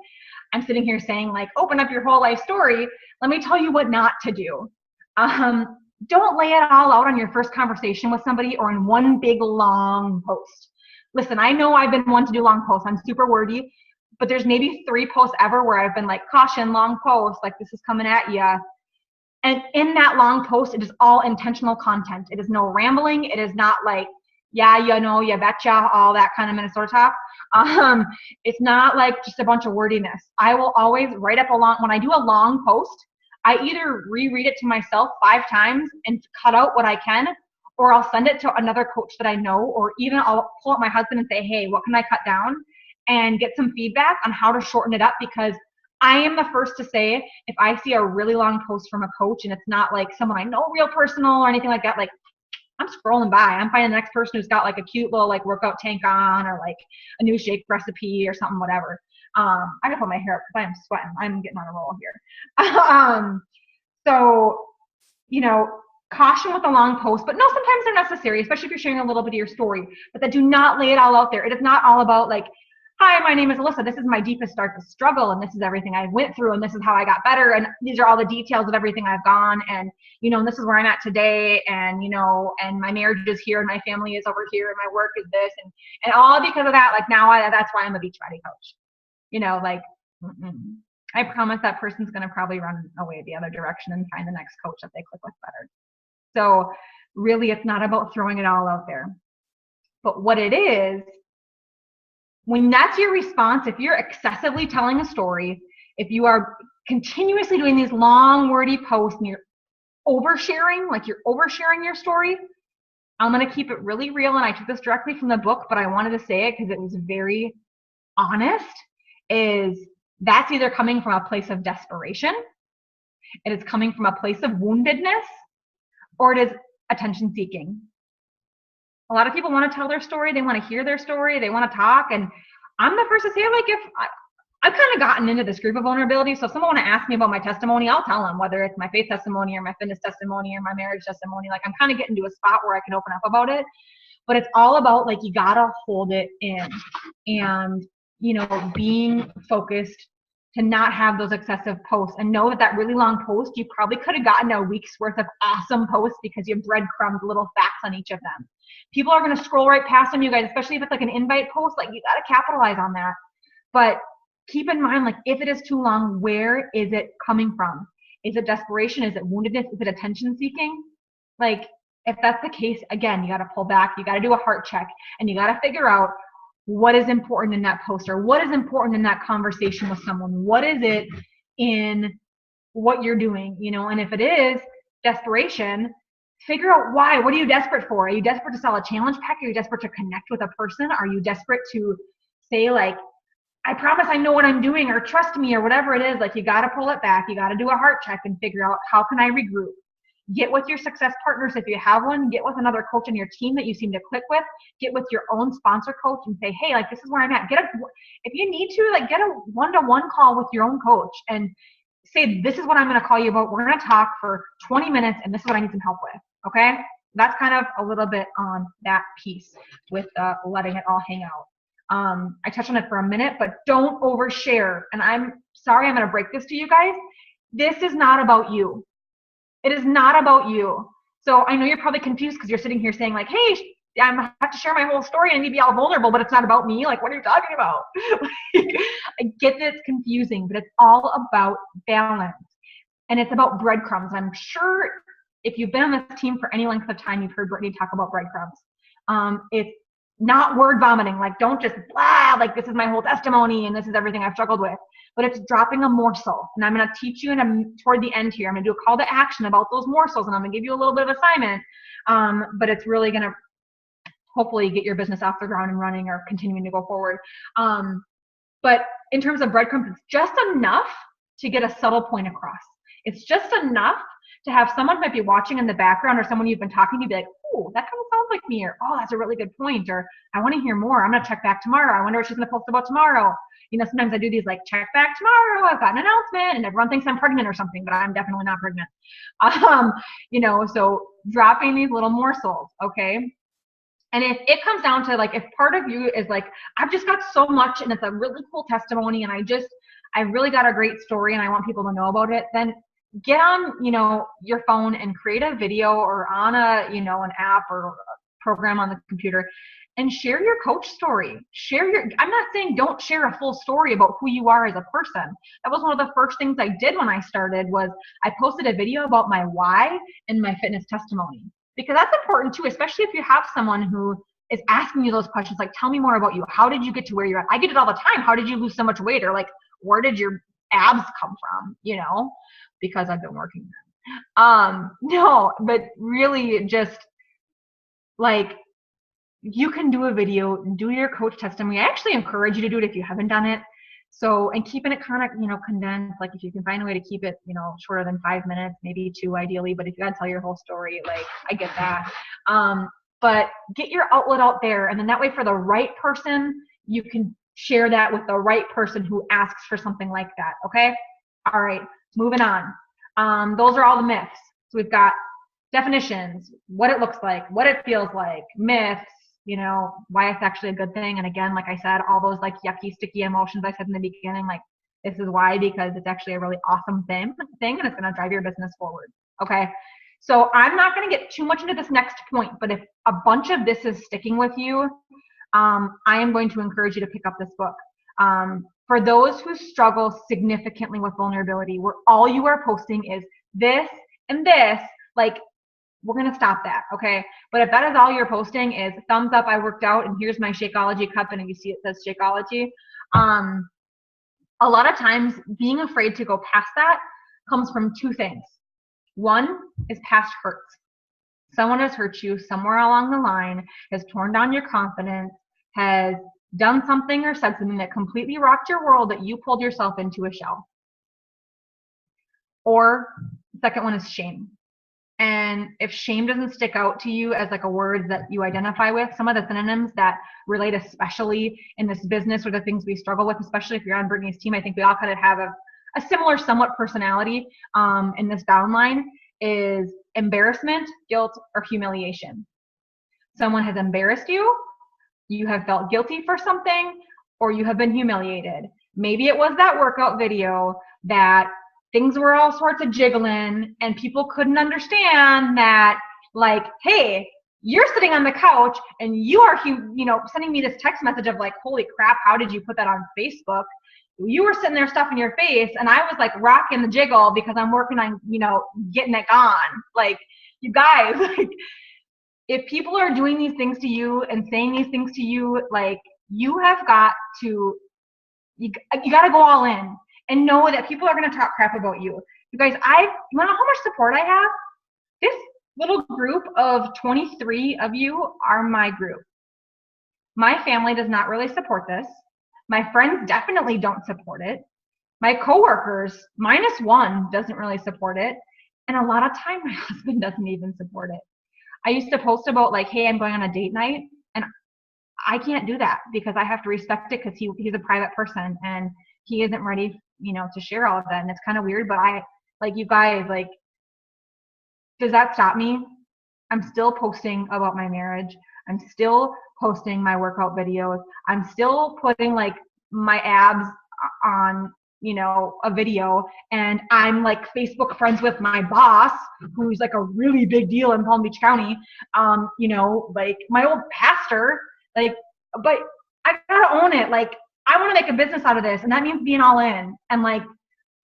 I'm sitting here saying, like, open up your whole life story. Let me tell you what not to do. Don't lay it all out on your first conversation with somebody or in one big long post. Listen, I know I've been one to do long posts. I'm super wordy, but there's maybe 3 posts ever where I've been like, caution, long post, like this is coming at you. And in that long post, it is all intentional content. It is no rambling. It is not like, yeah, you know, you betcha, all that kind of Minnesota talk. It's not like just a bunch of wordiness. I will always write up when I do a long post, I either reread it to myself 5 times and cut out what I can, or I'll send it to another coach that I know, or even I'll pull up my husband and say, hey, what can I cut down? And get some feedback on how to shorten it up, because I am the first to say, if I see a really long post from a coach and it's not like someone I know real personal or anything like that, like, I'm scrolling by. I'm finding the next person who's got like a cute little like workout tank on, or like a new shake recipe or something, whatever. I gotta put my hair up because I'm sweating. I'm getting on a roll here. So, you know, caution with a long post, but no, sometimes they're necessary, especially if you're sharing a little bit of your story, but that do not lay it all out there. It is not all about like, hi, my name is Alissa. This is my deepest, darkest struggle, and this is everything I went through, and this is how I got better, and these are all the details of everything I've gone, and, you know, and this is where I'm at today, and, you know, and my marriage is here, and my family is over here, and my work is this, and all because of that, like, now that's why I'm a Beachbody coach. You know, like, I promise that person's going to probably run away the other direction and find the next coach that they click with better. So really, it's not about throwing it all out there. But what it is, when that's your response, if you're excessively telling a story, if you are continuously doing these long, wordy posts and you're oversharing, like you're oversharing your story, I'm going to keep it really real. And I took this directly from the book, but I wanted to say it because it was very honest, is that's either coming from a place of desperation, it is coming from a place of woundedness, or it is attention seeking. A lot of people want to tell their story. They want to hear their story. They want to talk. And I'm the first to say, like, if I've kind of gotten into this group of vulnerability. So if someone want to ask me about my testimony, I'll tell them, whether it's my faith testimony or my fitness testimony or my marriage testimony. Like, I'm kind of getting to a spot where I can open up about it. But it's all about, like, you got to hold it in and, you know, being focused to not have those excessive posts, and know that that really long post, you probably could have gotten a week's worth of awesome posts because you breadcrumbed little facts on each of them. People are going to scroll right past them, you guys, especially if it's like an invite post. Like, you got to capitalize on that. But keep in mind, like, if it is too long, where is it coming from? Is it desperation? Is it woundedness? Is it attention seeking? Like, if that's the case, again, you got to pull back. You got to do a heart check, and you got to figure out what is important in that post, or what is important in that conversation with someone. What is it in what you're doing, you know? And if it is desperation, figure out why. What are you desperate for? Are you desperate to sell a challenge pack? Are you desperate to connect with a person? Are you desperate to say, like, I promise I know what I'm doing, or trust me, or whatever it is? Like, you got to pull it back. You got to do a heart check and figure out, how can I regroup? Get with your success partners if you have one. Get with another coach on your team that you seem to click with. Get with your own sponsor coach and say, hey, like, this is where I'm at. If you need to, like, get a one-to-one call with your own coach and say, this is what I'm going to call you about. We're going to talk for 20 minutes, and this is what I need some help with. Okay? That's kind of a little bit on that piece with letting it all hang out. I touched on it for a minute, but don't overshare. And I'm sorry, I'm going to break this to you guys. This is not about you. It is not about you. So I know you're probably confused because you're sitting here saying, like, hey, I have to share my whole story. I need to be all vulnerable, but it's not about me. Like, what are you talking about? I get that it's confusing, but it's all about balance. And it's about breadcrumbs. I'm sure if you've been on this team for any length of time, you've heard Brittany talk about breadcrumbs. It's not word vomiting. Like, don't just blah, like, this is my whole testimony and this is everything I've struggled with. But it's dropping a morsel. And I'm going to teach you toward the end here. I'm going to do a call to action about those morsels, and I'm going to give you a little bit of assignment. But it's really going to hopefully get your business off the ground and running, or continuing to go forward. But in terms of breadcrumbs, it's just enough to get a subtle point across. It's just enough to have someone who might be watching in the background or someone you've been talking to be like, oh, that kind of sounds like me, or oh, that's a really good point, or I want to hear more. I'm going to check back tomorrow. I wonder what she's going to post about tomorrow. You know, sometimes I do these like, check back tomorrow, I've got an announcement, and everyone thinks I'm pregnant or something, but I'm definitely not pregnant. You know, so dropping these little morsels, okay? And if it comes down to like, if part of you is like, I've just got so much and it's a really cool testimony and I really got a great story and I want people to know about it, then get on, you know, your phone and create a video or on a, you know, an app or a program on the computer and share your coach story. I'm not saying don't share a full story about who you are as a person. That was one of the first things I did when I started was I posted a video about my why and my fitness testimony. Because that's important too, especially if you have someone who is asking you those questions, like, tell me more about you. How did you get to where you're at? I get it all the time. How did you lose so much weight? Or like, where did your abs come from? You know, because I've been working them. No, but really just like, you can do a video, do your coach testimony. I actually encourage you to do it if you haven't done it. So, and keeping it kind of, you know, condensed, like if you can find a way to keep it, you know, shorter than 5 minutes, maybe 2 ideally, but if you gotta tell your whole story, like I get that. But get your outlet out there. And then that way for the right person, you can share that with the right person who asks for something like that. Okay. All right. Moving on. Those are all the myths. So we've got definitions, what it looks like, what it feels like, myths, you know, why it's actually a good thing. And again, like I said, all those like yucky, sticky emotions I said in the beginning, like this is why, because it's actually a really awesome thing and it's going to drive your business forward. Okay. So I'm not going to get too much into this next point, but if a bunch of this is sticking with you, I am going to encourage you to pick up this book. For those who struggle significantly with vulnerability, where all you are posting is this and this, like, we're going to stop that, okay? But if that is all you're posting is thumbs up, I worked out, and here's my Shakeology cup, and if you see it says Shakeology, a lot of times being afraid to go past that comes from 2 things. One is past hurts. Someone has hurt you somewhere along the line, has torn down your confidence, has done something or said something that completely rocked your world that you pulled yourself into a shell. Or the second one is shame. And if shame doesn't stick out to you as like a word that you identify with, some of the synonyms that relate especially in this business or the things we struggle with, especially if you're on Brittany's team, I think we all kind of have a similar somewhat personality in this downline is embarrassment, guilt, or humiliation. Someone has embarrassed you, you have felt guilty for something, or you have been humiliated. Maybe it was that workout video that things were all sorts of jiggling and people couldn't understand that, like, hey, you're sitting on the couch and you are, you know, sending me this text message of like, holy crap, how did you put that on Facebook? You were sitting there stuffing your face and I was like rocking the jiggle because I'm working on, you know, getting it gone. Like, you guys, like, if people are doing these things to you and saying these things to you, like, you have got to, you got to go all in. And know that people are going to talk crap about you. You guys, you want to know how much support I have? This little group of 23 of you are my group. My family does not really support this. My friends definitely don't support it. My coworkers, -1, doesn't really support it. And a lot of time, my husband doesn't even support it. I used to post about like, hey, I'm going on a date night. And I can't do that because I have to respect it because he's a private person and he isn't ready, you know, to share all of that. And it's kind of weird, but like, you guys, like, does that stop me? I'm still posting about my marriage. I'm still posting my workout videos. I'm still putting like my abs on, you know, a video, and I'm like Facebook friends with my boss, who's like a really big deal in Palm Beach County. You know, like my old pastor, like, but I gotta own it. Like, I want to make a business out of this, and that means being all in and like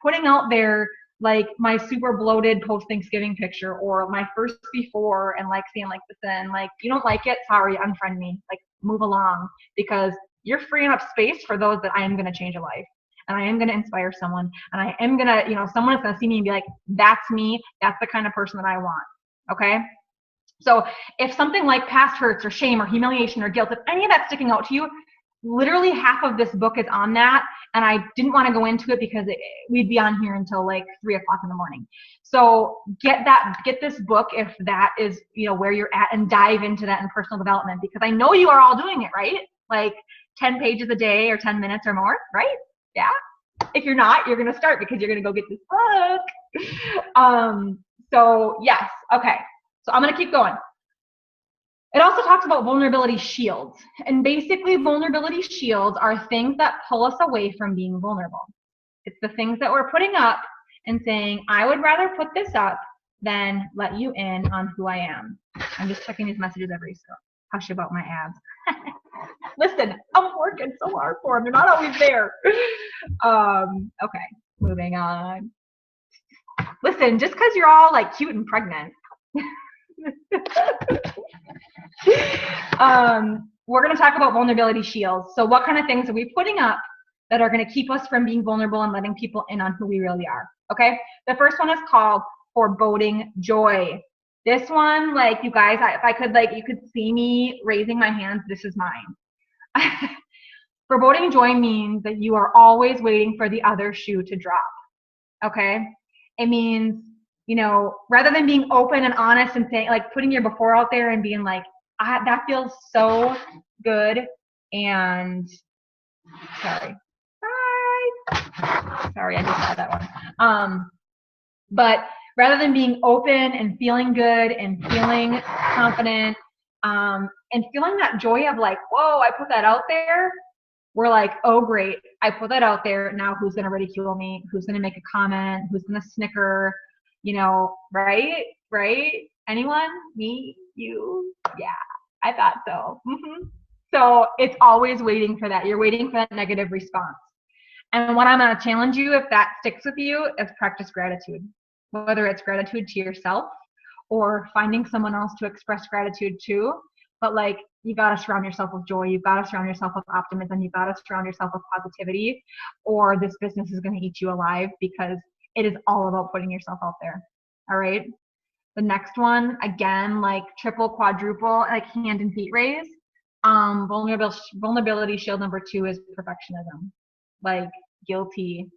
putting out there like my super bloated post Thanksgiving picture or my first before and like saying like, listen, like, you don't like it, sorry, unfriend me, like, move along, because you're freeing up space for those that I am going to change a life, and I am going to inspire someone, and I am going to, you know, someone is going to see me and be like, that's me, that's the kind of person that I want. Okay. So if something like past hurts or shame or humiliation or guilt, if any of that's sticking out to you, literally half of this book is on that. And I didn't want to go into it because we'd be on here until like 3 o'clock in the morning. So get this book if that is, where you're at, and dive into that in personal development, because I know you are all doing it, right? Like 10 pages a day or 10 minutes or more, right? Yeah. If you're not, you're going to start, because you're going to go get this book. So yes. Okay. So I'm going to keep going. It also talks about vulnerability shields. And basically, vulnerability shields are things that pull us away from being vulnerable. It's the things that we're putting up and saying, I would rather put this up than let you in on who I am. I'm just checking these messages every so. Hush about my abs. Listen, I'm working so hard for them. They're not always there. Okay, moving on. Listen, just because you're all like cute and pregnant. We're going to talk about vulnerability shields. So what kind of things are we putting up that are going to keep us from being vulnerable and letting people in on who we really are? Okay. The first one is called foreboding joy. This one, like, you guys, if I could, like, you could see me raising my hands. This is mine. Foreboding joy means that you are always waiting for the other shoe to drop. Okay. It means, rather than being open and honest and saying, like, putting your before out there and being like, that feels so good. And sorry, I just said that one. But rather than being open and feeling good and feeling confident, and feeling that joy of like, whoa, I put that out there. We're like, oh, great, I put that out there. Now who's going to ridicule me? Who's going to make a comment? Who's going to snicker? Right? Anyone? Me? You? Yeah, I thought so. So it's always waiting for that. You're waiting for that negative response. And what I'm going to challenge you, if that sticks with you, is practice gratitude. Whether it's gratitude to yourself or finding someone else to express gratitude to. But like, you got to surround yourself with joy. You've got to surround yourself with optimism. You've got to surround yourself with positivity, or this business is going to eat you alive, because it is all about putting yourself out there. All right. The next one, again, like triple, quadruple, like hand and feet raise. Vulnerability shield number 2 is perfectionism. Like guilty.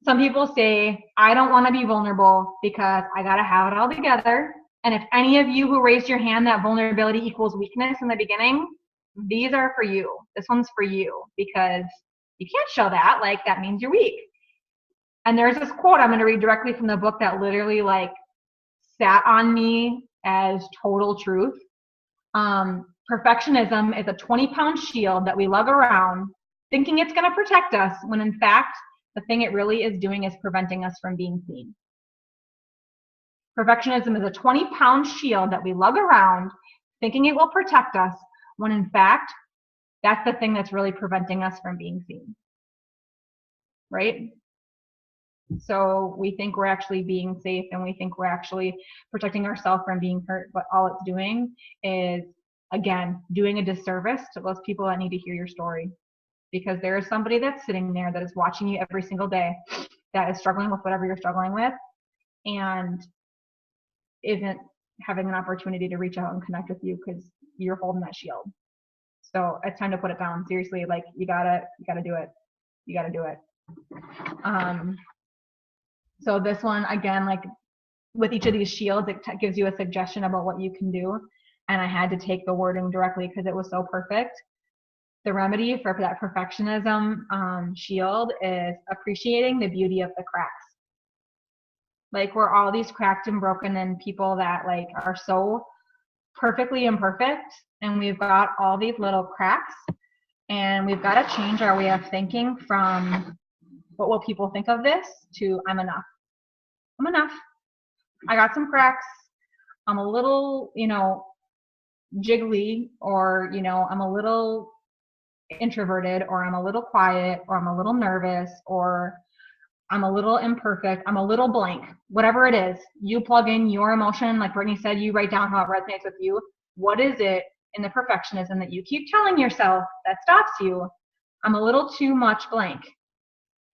Some people say, I don't want to be vulnerable because I got to have it all together. And if any of you who raised your hand that vulnerability equals weakness in the beginning, these are for you. This one's for you, because you can't show that. Like, that means you're weak. And there's this quote I'm going to read directly from the book that literally like sat on me as total truth. Perfectionism is a 20-pound shield that we lug around thinking it's going to protect us, when in fact, the thing it really is doing is preventing us from being seen. Perfectionism is a 20-pound shield that we lug around thinking it will protect us, when in fact, that's the thing that's really preventing us from being seen. Right? So we think we're actually being safe and we think we're actually protecting ourselves from being hurt, but all it's doing is, again, doing a disservice to those people that need to hear your story. Because there is somebody that's sitting there that is watching you every single day, that is struggling with whatever you're struggling with, and isn't having an opportunity to reach out and connect with you because you're holding that shield. So it's time to put it down. Seriously, like, you gotta do it. You gotta do it. So this one, again, like with each of these shields, it gives you a suggestion about what you can do. And I had to take the wording directly because it was so perfect. The remedy for that perfectionism shield is appreciating the beauty of the cracks. Like, we're all these cracked and broken and people that like are so perfectly imperfect, and we've got all these little cracks, and we've got to change our way of thinking from what will people think of this to I'm enough. I'm enough. I got some cracks. I'm a little, jiggly, or, I'm a little introverted, or I'm a little quiet, or I'm a little nervous, or I'm a little imperfect, I'm a little blank. Whatever it is, you plug in your emotion. Like Brittany said, you write down how it resonates with you. What is it in the perfectionism that you keep telling yourself that stops you? I'm a little too much blank.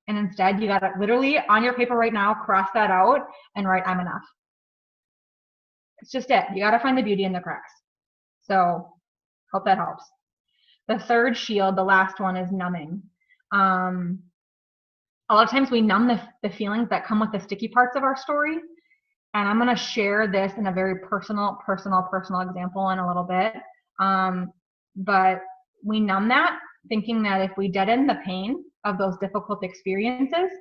And instead, you got to literally on your paper right now, cross that out and write, I'm enough. It's just it. You got to find the beauty in the cracks. So hope that helps. The third shield, the last one, is numbing. A lot of times we numb the feelings that come with the sticky parts of our story. And I'm going to share this in a very personal example in a little bit. But we numb that, thinking that if we deaden the pain of those difficult experiences,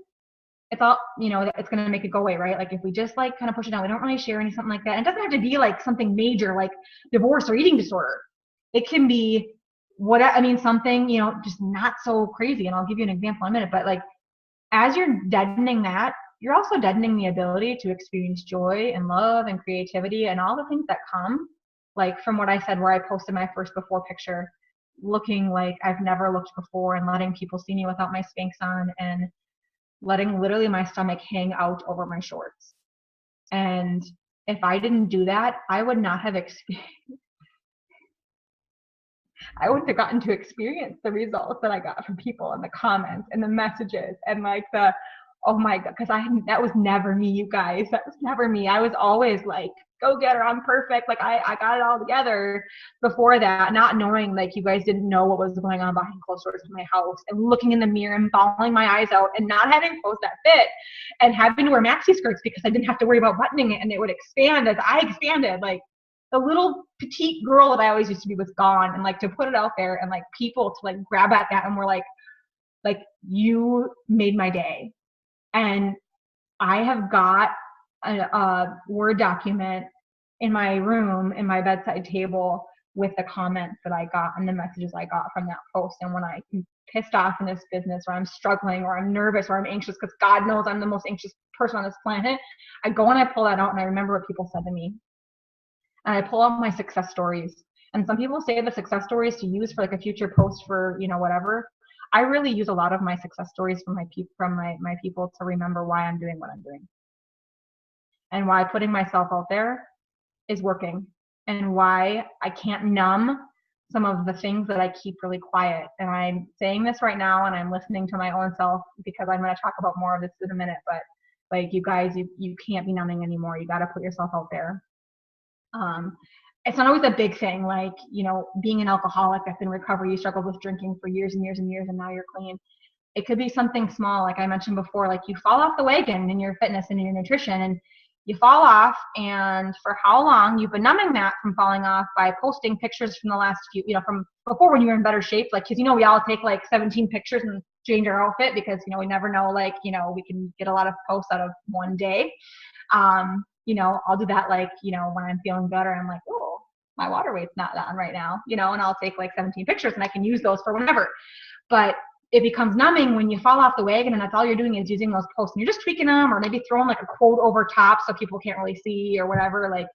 it's all, it's going to make it go away, right? Like if we just like kind of push it down, we don't really share anything like that. And it doesn't have to be like something major like divorce or eating disorder. It can be something, just not so crazy. And I'll give you an example in a minute, but like, as you're deadening that, you're also deadening the ability to experience joy and love and creativity and all the things that come, like from what I said, where I posted my first before picture, looking like I've never looked before and letting people see me without my Spanx on and letting literally my stomach hang out over my shorts. And if I didn't do that, I would not have I wouldn't have gotten to experience the results that I got from people and the comments and the messages and like oh my God, because that was never me, you guys. That was never me. I was always like, go get her, I'm perfect. Like I got it all together before that, not knowing like you guys didn't know what was going on behind closed doors in my house, and looking in the mirror and bawling my eyes out and not having clothes that fit and having to wear maxi skirts because I didn't have to worry about buttoning it and it would expand as I expanded. Like the little petite girl that I always used to be was gone, and like to put it out there and like people to like grab at that and we're like you made my day. And I have got a Word document in my room, in my bedside table, with the comments that I got and the messages I got from that post. And when I'm pissed off in this business, or I'm struggling, or I'm nervous, or I'm anxious, because God knows I'm the most anxious person on this planet, I go and I pull that out and I remember what people said to me. And I pull out my success stories. And some people say the success stories to use for like a future post for, whatever. I really use a lot of my success stories from my people to remember why I'm doing what I'm doing and why putting myself out there is working, and why I can't numb some of the things that I keep really quiet. And I'm saying this right now and I'm listening to my own self, because I'm going to talk about more of this in a minute, but like you guys, you can't be numbing anymore. You got to put yourself out there. It's not always a big thing, like, being an alcoholic that's in recovery, you struggled with drinking for years and years and years, and now you're clean. It could be something small, like I mentioned before, like you fall off the wagon in your fitness and in your nutrition, and you fall off, and for how long you've been numbing that from falling off by posting pictures from the last few, from before when you were in better shape, like, because, we all take like 17 pictures and change our outfit because, we never know, like, we can get a lot of posts out of one day. I'll do that, like, when I'm feeling better, I'm like, oh, my water weight's not on right now, and I'll take like 17 pictures and I can use those for whenever. But it becomes numbing when you fall off the wagon and that's all you're doing is using those posts and you're just tweaking them, or maybe throwing like a quote over top so people can't really see or whatever. Like,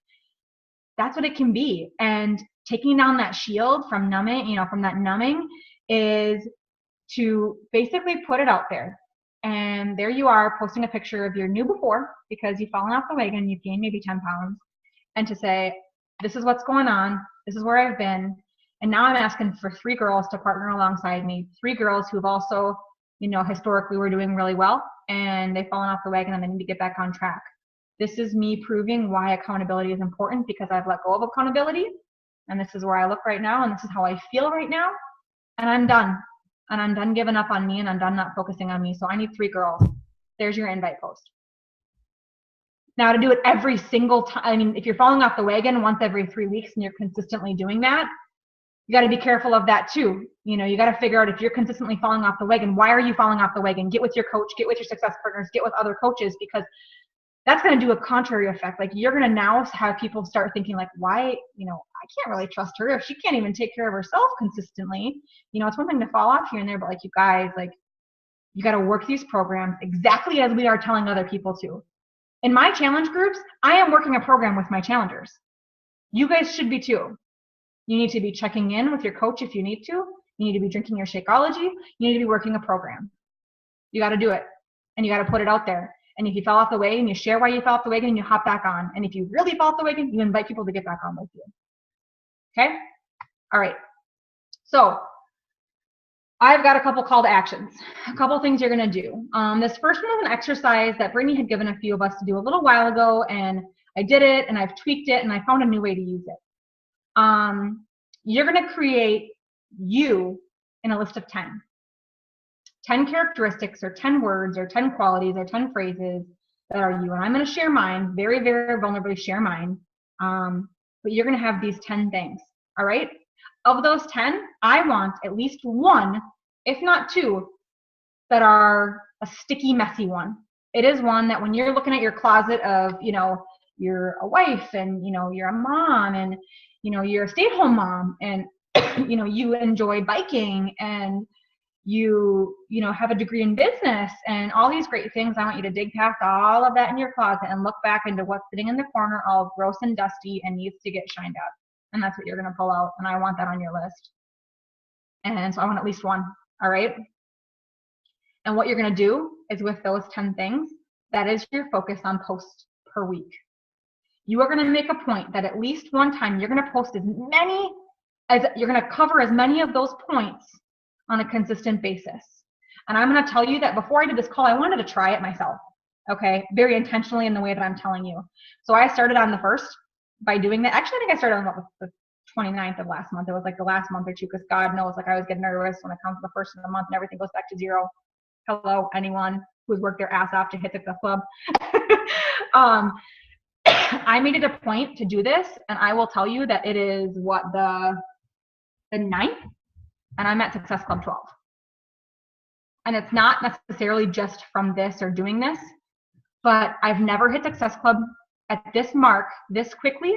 that's what it can be. And taking down that shield from numbing, from that numbing, is to basically put it out there. And there you are, posting a picture of your new before, because you've fallen off the wagon, you've gained maybe 10 pounds, and to say, this is what's going on, this is where I've been, and now I'm asking for 3 girls to partner alongside me, 3 girls who've also, historically were doing really well, and they've fallen off the wagon and they need to get back on track. This is me proving why accountability is important, because I've let go of accountability, and this is where I look right now, and this is how I feel right now, and I'm done. And I'm done giving up on me, and I'm done not focusing on me. So I need 3 girls. There's your invite post. Now, to do it every single time, if you're falling off the wagon once every 3 weeks and you're consistently doing that, you got to be careful of that too. You got to figure out, if you're consistently falling off the wagon, why are you falling off the wagon? Get with your coach, get with your success partners, get with other coaches, because that's going to do a contrary effect. Like, you're going to now have people start thinking like, why, I can't really trust her if she can't even take care of herself consistently. It's one thing to fall off here and there, but like, you guys, like, you got to work these programs exactly as we are telling other people to. In my challenge groups, I am working a program with my challengers. You guys should be too. You need to be checking in with your coach if you need to. You need to be drinking your Shakeology. You need to be working a program. You got to do it, and you got to put it out there. And if you fell off the wagon, you share why you fell off the wagon and you hop back on. And if you really fall off the wagon, you invite people to get back on with you. Okay? All right. So I've got a couple call to actions, a couple things you're going to do. This first one is an exercise that Brittany had given a few of us to do a little while ago, and I did it, and I've tweaked it, and I found a new way to use it. You're going to create you in a list of 10. 10 characteristics or 10 words or 10 qualities or 10 phrases that are you. And I'm going to share mine, very, very vulnerably share mine. But you're going to have these 10 things. All right. Of those 10, I want at least one, if not two, that are a sticky, messy one. It is one that when you're looking at your closet of, you know, you're a wife and, you know, you're a mom and, you know, you're a stay-at-home mom and, you know, you enjoy biking and you know, have a degree in business and all these great things. I want you to dig past all of that in your closet and look back into what's sitting in the corner all gross and dusty and needs to get shined up. And that's what you're going to pull out. And I want that on your list. And so I want at least one. All right. And what you're going to do is with those 10 things, that is your focus on posts per week. You are going to make a point that at least one time you're going to post as many as you're going to cover as many of those points on a consistent basis. And I'm going to tell you that before I did this call, I wanted to try it myself. Okay. Very intentionally in the way that I'm telling you. So I started on the 1st by doing that. Actually, I think I started on the 29th of last month. It was like the last month or two, because God knows, like, I was getting nervous when it comes to the 1st of the month and everything goes back to zero. Hello, anyone who's worked their ass off to hit the club. I made it a point to do this, and I will tell you that it is what the 9th, and I'm at Success Club 12. And it's not necessarily just from this or doing this, but I've never hit Success Club at this mark this quickly,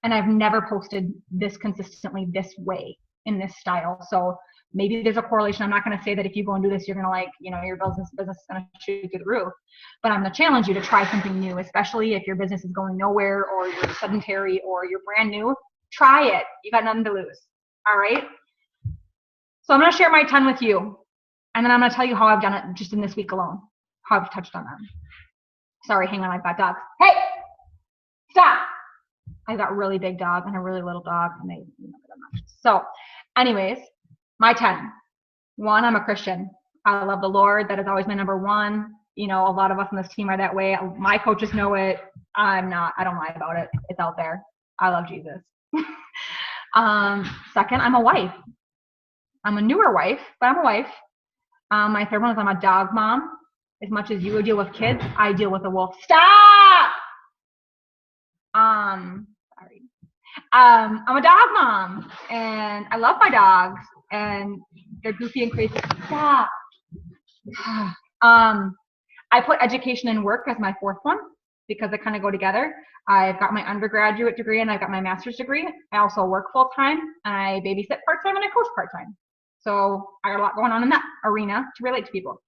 and I've never posted this consistently this way in this style. So maybe there's a correlation. I'm not going to say that if you go and do this, you're going to, like, you know, your business is going to shoot through the roof. But I'm going to challenge you to try something new, especially if your business is going nowhere or you're sedentary or you're brand new. Try it. You got nothing to lose. All right. So I'm going to share my 10 with you. And then I'm going to tell you how I've done it just in this week alone, how I've touched on them. Sorry, hang on. I've got dogs. Hey, stop. I've got a really big dog and a really little dog. And they, you know, they're not. So anyways, my 10. 1, I'm a Christian. I love the Lord. That is always my number 1. You know, a lot of us on this team are that way. My coaches know it. I'm not. I don't lie about it. It's out there. I love Jesus. 2nd, I'm a wife. I'm a newer wife, but I'm a wife. My 3rd one is I'm a dog mom. As much as you would deal with kids, I deal with a wolf. Stop! Sorry. I'm a dog mom, and I love my dogs, and they're goofy and crazy. Stop. I put education and work as my 4th one because they kind of go together. I've got my undergraduate degree and I've got my master's degree. I also work full-time. I babysit part-time and I coach part-time. So I got a lot going on in that arena to relate to people.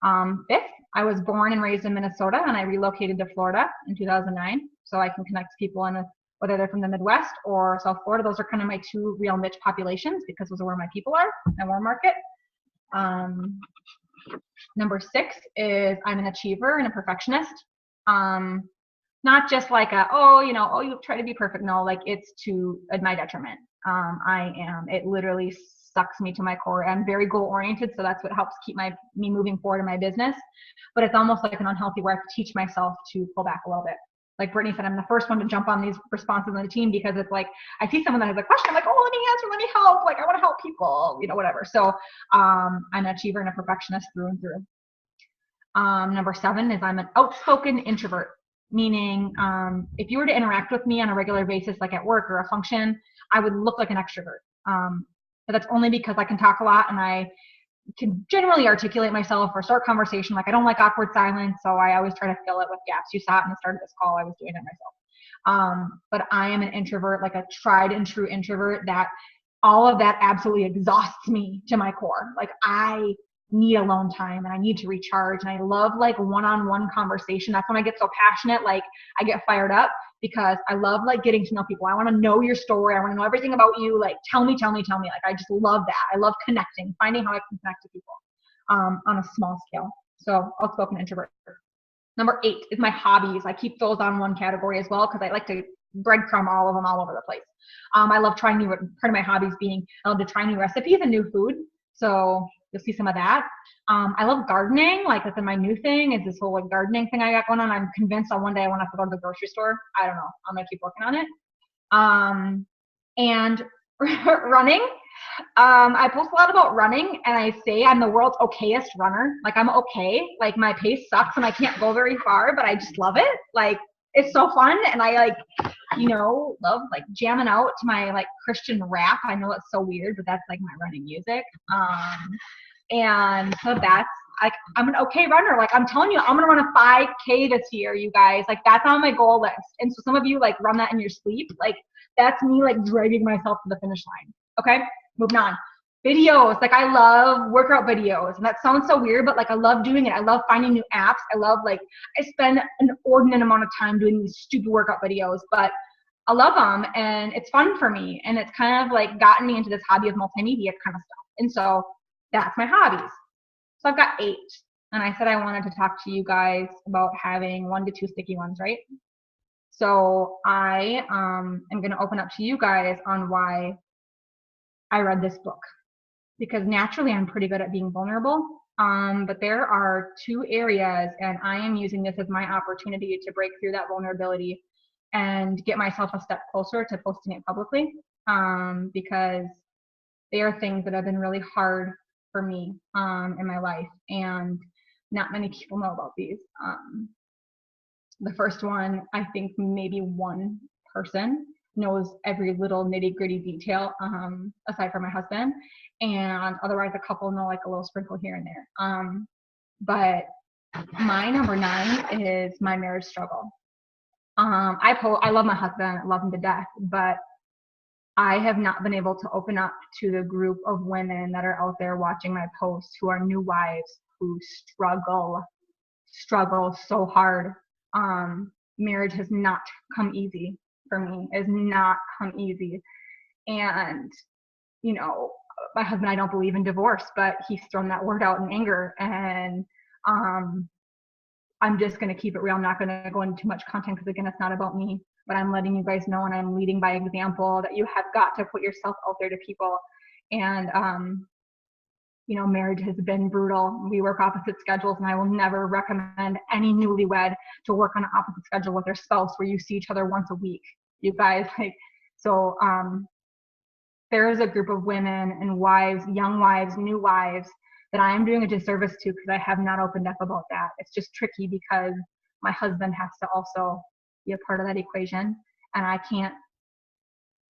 5th, I was born and raised in Minnesota, and I relocated to Florida in 2009, so I can connect people in whether they're from the Midwest or South Florida. Those are kind of my 2 real niche populations because those are where my people are, my warm market. Number 6 is I'm an achiever and a perfectionist. Not just like you try to be perfect. No, like, it's to my detriment. It literally sucks me to my core. I'm very goal oriented, so that's what helps keep me moving forward in my business. But it's almost like an unhealthy where I have to teach myself to pull back a little bit. Like Brittany said, I'm the first one to jump on these responses on the team because it's like I see someone that has a question, I'm like, oh, let me answer, let me help. Like, I want to help people, you know, whatever. So I'm an achiever and a perfectionist through and through. Number 7 is I'm an outspoken introvert, meaning if you were to interact with me on a regular basis, like at work or a function, I would look like an extrovert. But that's only because I can talk a lot and I can generally articulate myself or start conversation. Like, I don't like awkward silence, so I always try to fill it with gaps. You saw it in the start of this call. I was doing it myself. But I am an introvert, like a tried and true introvert, that all of that absolutely exhausts me to my core. Like, I need alone time and I need to recharge, and I love like one-on-one conversation. That's when I get so passionate. Like, I get fired up because I love like getting to know people. I want to know your story. I want to know everything about you. Like, tell me. Like, I just love that. I love connecting, finding how I can connect to people on a small scale. So outspoken introvert. Number 8 is my hobbies. I keep those on one category as well because I like to breadcrumb all of them all over the place. I love trying part of my hobbies being, I love to try new recipes and new food. So you'll see some of that. I love gardening. Like, that's my new thing, is this whole like gardening thing I got going on. I'm convinced on one day I want to have to go to the grocery store. I don't know. I'm going to keep working on it. And running. I post a lot about running, and I say I'm the world's okayest runner. Like, I'm okay. Like, my pace sucks and I can't go very far, but I just love it. Like, it's so fun, and I like, love like jamming out to my like Christian rap. I know it's so weird, but that's like my running music. And so that's like, I'm an okay runner. Like, I'm telling you, I'm gonna run a 5K this year, you guys. Like, that's on my goal list. And so some of you like run that in your sleep. Like, that's me like dragging myself to the finish line. Okay, moving on. Videos, like I love workout videos, and that sounds so weird, but like I love doing it. I love finding new apps. I spend an inordinate amount of time doing these stupid workout videos, but I love them and it's fun for me. And it's kind of like gotten me into this hobby of multimedia kind of stuff. And so that's my hobbies. So I've got 8. And I said I wanted to talk to you guys about having 1 to 2 sticky ones, right? So I am going to open up to you guys on why I read this book. Because naturally I'm pretty good at being vulnerable. But there are 2 areas, and I am using this as my opportunity to break through that vulnerability and get myself a step closer to posting it publicly, because they are things that have been really hard for me in my life, and not many people know about these. The first one, I think maybe one person knows every little nitty-gritty detail, aside from my husband, and otherwise a couple know like a little sprinkle here and there. But my number 9 is my marriage struggle. I love my husband, I love him to death, but I have not been able to open up to the group of women that are out there watching my posts who are new wives who struggle so hard. Marriage has not come easy for me. It has not come easy. And, my husband, I don't believe in divorce, but he's thrown that word out in anger. And I'm just going to keep it real. I'm not going to go into too much content because, again, it's not about me. But I'm letting you guys know, and I'm leading by example, that you have got to put yourself out there to people. And, marriage has been brutal. We work opposite schedules, and I will never recommend any newlywed to work on an opposite schedule with their spouse where you see each other once a week. You guys, there is a group of women and wives, young wives, new wives, that I am doing a disservice to because I have not opened up about that. It's just tricky because my husband has to also be a part of that equation, and I can't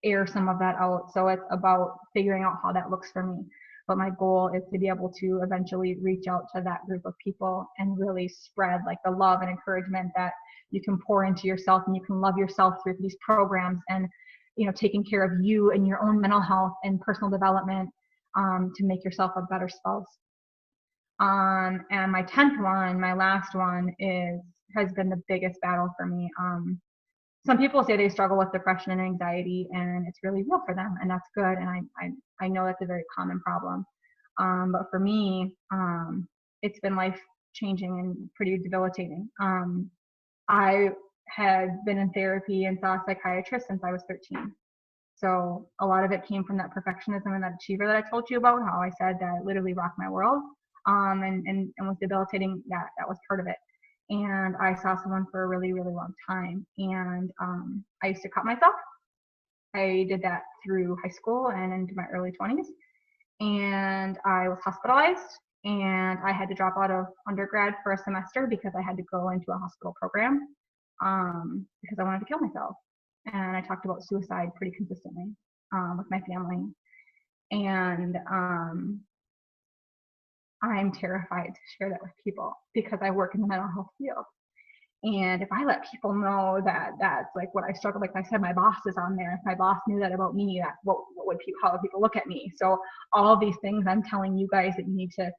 air some of that out. So it's about figuring out how that looks for me. But my goal is to be able to eventually reach out to that group of people and really spread like the love and encouragement that you can pour into yourself, and you can love yourself through these programs, and taking care of you and your own mental health and personal development, to make yourself a better spouse. And my 10th one, my last one, has been the biggest battle for me. Some people say they struggle with depression and anxiety, and it's really real for them, and that's good. And I know that's a very common problem. But for me, it's been life-changing and pretty debilitating. I had been in therapy and saw a psychiatrist since I was 13. So a lot of it came from that perfectionism and that achiever that I told you about, how I said that literally rocked my world, and was debilitating. That was part of it. And I saw someone for a really, really long time. And I used to cut myself. I did that through high school and into my early 20s. And I was hospitalized, and I had to drop out of undergrad for a semester because I had to go into a hospital program, because I wanted to kill myself. And I talked about suicide pretty consistently with my family. And I'm terrified to share that with people because I work in the mental health field. And if I let people know that that's like what I struggle, like I said, my boss is on there. If my boss knew that about me, that what would people, how would people look at me? So all of these things, I'm telling you guys that you need to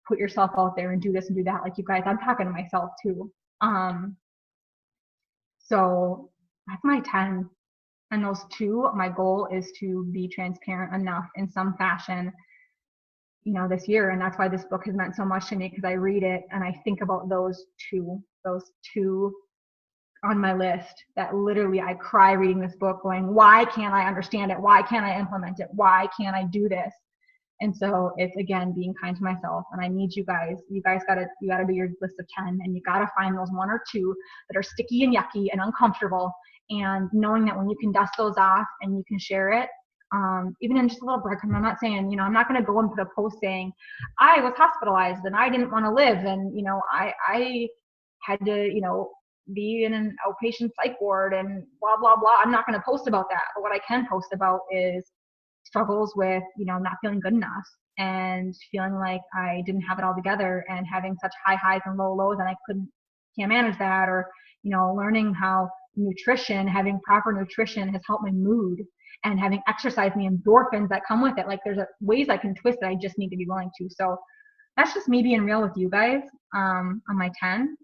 put yourself out there and do this and do that. Like, you guys, I'm talking to myself too. So that's my 10. And those 2, my goal is to be transparent enough in some fashion, this year. And that's why this book has meant so much to me, because I read it and I think about those two on my list that literally I cry reading this book going, why can't I understand it? Why can't I implement it? Why can't I do this? And so it's, again, being kind to myself. And I need you guys gotta do your list of 10, and you gotta find those 1 or 2 that are sticky and yucky and uncomfortable, and knowing that when you can dust those off and you can share it, even in just a little breadcrumb. I'm not saying, you know, I'm not going to go and put a post saying I was hospitalized and I didn't want to live, and, you know, I had to, you know, be in an outpatient psych ward and blah, blah, blah. I'm not going to post about that. But what I can post about is struggles with, you know, not feeling good enough and feeling like I didn't have it all together and having such high highs and low lows and I can't manage that, or, you know, learning how nutrition, having proper nutrition has helped my mood, and having exercise and the endorphins that come with it. Like there's ways I can twist it. I just need to be willing to. So that's just me being real with you guys on my 10.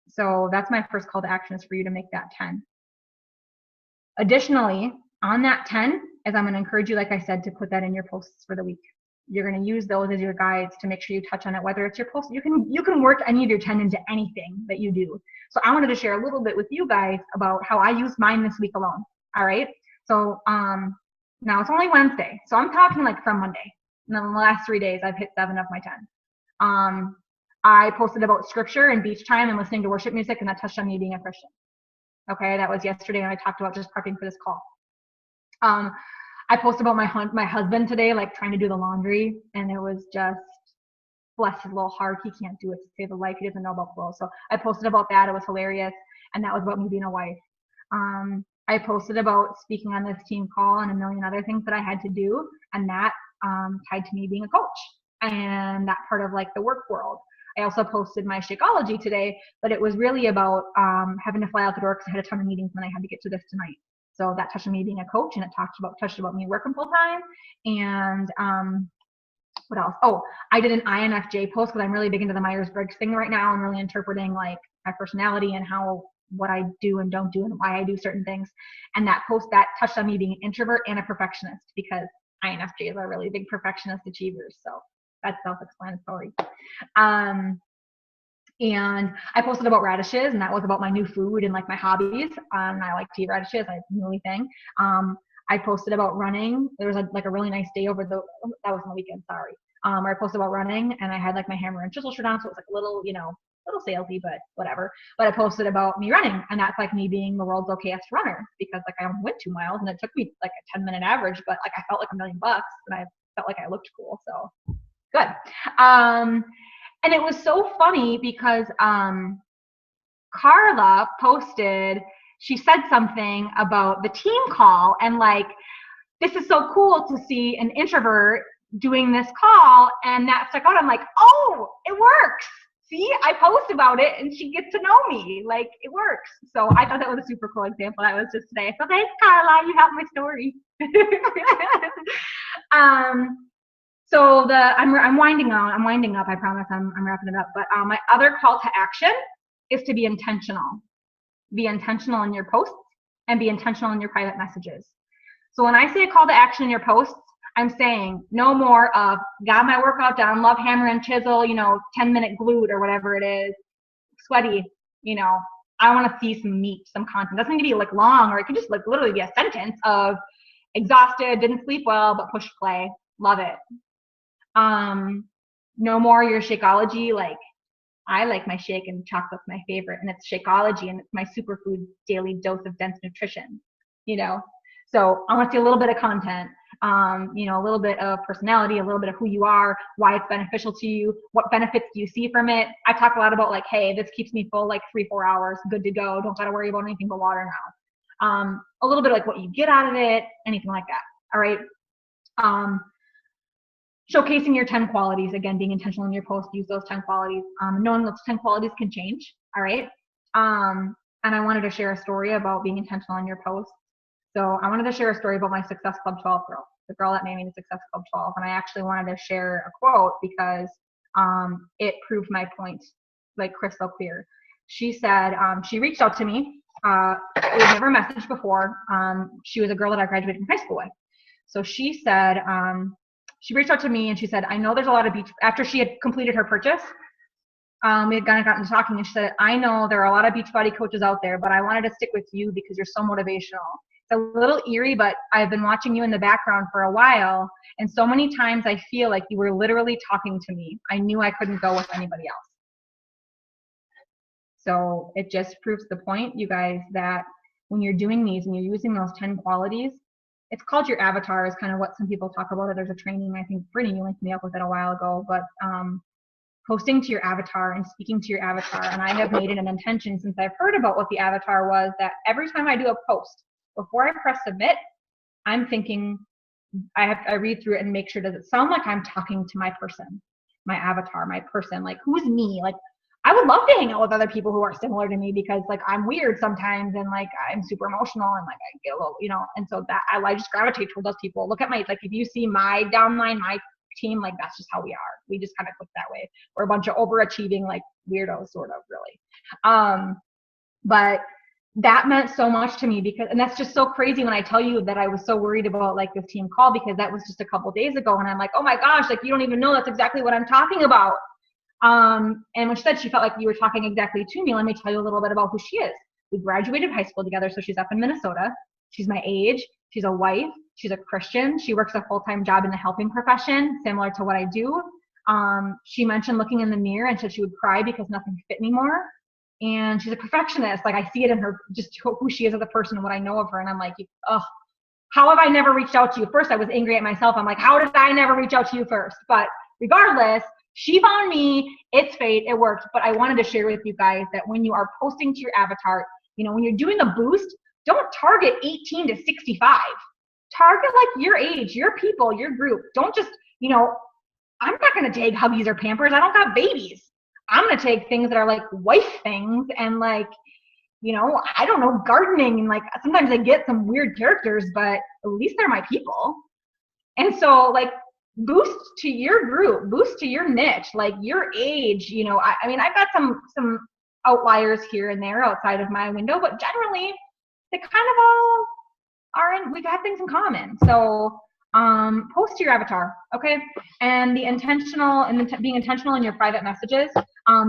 So that's my first call to action, is for you to make that 10. Additionally, on that 10 is I'm going to encourage you, like I said, to put that in your posts for the week. You're going to use those as your guides to make sure you touch on it, whether it's your post. You can work any of your 10 into anything that you do. So I wanted to share a little bit with you guys about how I used mine this week alone. All right. So now it's only Wednesday. So I'm talking like from Monday. And then the last 3 days, I've hit 7 of my 10. I posted about scripture and beach time and listening to worship music, and that touched on me being a Christian. Okay, that was yesterday, and I talked about just prepping for this call. I posted about my husband today, like trying to do the laundry, and it was just, bless his little heart, he can't do it to save a life. He doesn't know about clothes. So I posted about that. It was hilarious, and that was about me being a wife. I posted about speaking on this team call and a million other things that I had to do, and that tied to me being a coach and that part of like the work world. I also posted my Shakeology today, but it was really about having to fly out the door because I had a ton of meetings and I had to get to this tonight. So that touched on me being a coach, and it touched about me working full time. And what else? Oh, I did an INFJ post because I'm really big into the Myers-Briggs thing right now and really interpreting like my personality and what I do and don't do and why I do certain things. And that post that touched on me being an introvert and a perfectionist, because INFJs are really big perfectionist achievers. So that's self-explanatory. And I posted about radishes, and that was about my new food and like my hobbies. I like to eat radishes. It's a new thing. I posted about running. There was like a really nice day that was on the weekend, sorry. Where I posted about running, and I had like my hammer and chisel shirt on, so it was like a little, you know, little salesy, but whatever. But I posted about me running, and that's like me being the world's okayest runner, because like I only went 2 miles and it took me like a 10-minute average, but like I felt like $1 million and I felt like I looked cool. So good. And it was so funny because Carla posted, she said something about the team call, and like, this is so cool to see an introvert doing this call, and that stuck out. I'm like, oh, it works. See, I post about it and she gets to know me. Like, it works. So I thought that was a super cool example. That was just today. So thanks, Carla. You helped my story. So I'm winding up. I promise I'm wrapping it up. But my other call to action is to be intentional. Be intentional in your posts and be intentional in your private messages. So when I say a call to action in your posts, I'm saying no more of got my workout done, love hammer and chisel, 10-minute glute or whatever it is, sweaty, I want to see some meat, some content. It doesn't need to be like long, or it could just like literally be a sentence of exhausted, didn't sleep well, but push play, love it. No more your Shakeology, like I like my shake and chocolate's my favorite, and it's Shakeology and it's my superfood daily dose of dense nutrition, So I want to see a little bit of content, a little bit of personality, a little bit of who you are, why it's beneficial to you, what benefits do you see from it. I talk a lot about like, hey, this keeps me full like 3-4 hours, good to go. Don't got to worry about anything but water now. A little bit like what you get out of it, anything like that. All right. Showcasing your 10 qualities, again, being intentional in your post, use those 10 qualities. Knowing those 10 qualities can change. All right. And I wanted to share a story about being intentional in your post. So I wanted to share a story about my Success Club 12 girl, the girl that made me the Success Club 12. And I actually wanted to share a quote because it proved my point like crystal clear. She said, she reached out to me. We've never messaged before. She was a girl that I graduated from high school with. So she said, she reached out to me and she said, I know there's a lot of beach, after she had completed her purchase, we had gotten to talking, and she said, I know there are a lot of Beachbody coaches out there, but I wanted to stick with you because you're so motivational. It's a little eerie, but I've been watching you in the background for a while, and so many times I feel like you were literally talking to me. I knew I couldn't go with anybody else. So it just proves the point, you guys, that when you're doing these and you're using those 10 qualities, it's called your avatar is kind of what some people talk about it. There's a training, I think Brittany, you linked me up with it a while ago, but posting to your avatar and speaking to your avatar. And I have made it an intention since I've heard about what the avatar was, that every time I do a post, before I press submit, I'm thinking, I read through it and make sure, does it sound like I'm talking to my person, my avatar, my person, like who's me? Like I would love to hang out with other people who are similar to me, because like I'm weird sometimes, and like I'm super emotional, and like I get a little, and so that I just gravitate toward those people. Look at like if you see my downline, my team, like that's just how we are. We just kind of click that way. We're a bunch of overachieving like weirdos, sort of, really. But that meant so much to me, because, and that's just so crazy when I tell you that I was so worried about like this team call, because that was just a couple days ago, and I'm like, oh my gosh, like you don't even know that's exactly what I'm talking about. And when she said she felt like you were talking exactly to me, let me tell you a little bit about who she is. We graduated high school together, so she's up in Minnesota. She's my age. She's a wife. She's a Christian. She works a full-time job in the helping profession, similar to what I do. She mentioned looking in the mirror and said she would cry because nothing fit anymore. And she's a perfectionist. Like I see it in her, just who she is as a person and what I know of her. And I'm like, oh, how have I never reached out to you? First, I was angry at myself. I'm like, how did I never reach out to you first? But regardless, she found me. It's fate. It worked. But I wanted to share with you guys that when you are posting to your avatar, when you're doing a boost, don't target 18 to 65. Target like your age, your people, your group. Don't just, I'm not going to tag Huggies or Pampers. I don't got babies. I'm going to take things that are like wife things and like, I don't know, gardening. And like, sometimes I get some weird characters, but at least they're my people. And so like boost to your group, boost to your niche, like your age, I mean, I've got some outliers here and there outside of my window, but generally they kind of all we've had things in common. So post to your avatar, okay? And being intentional in your private messages.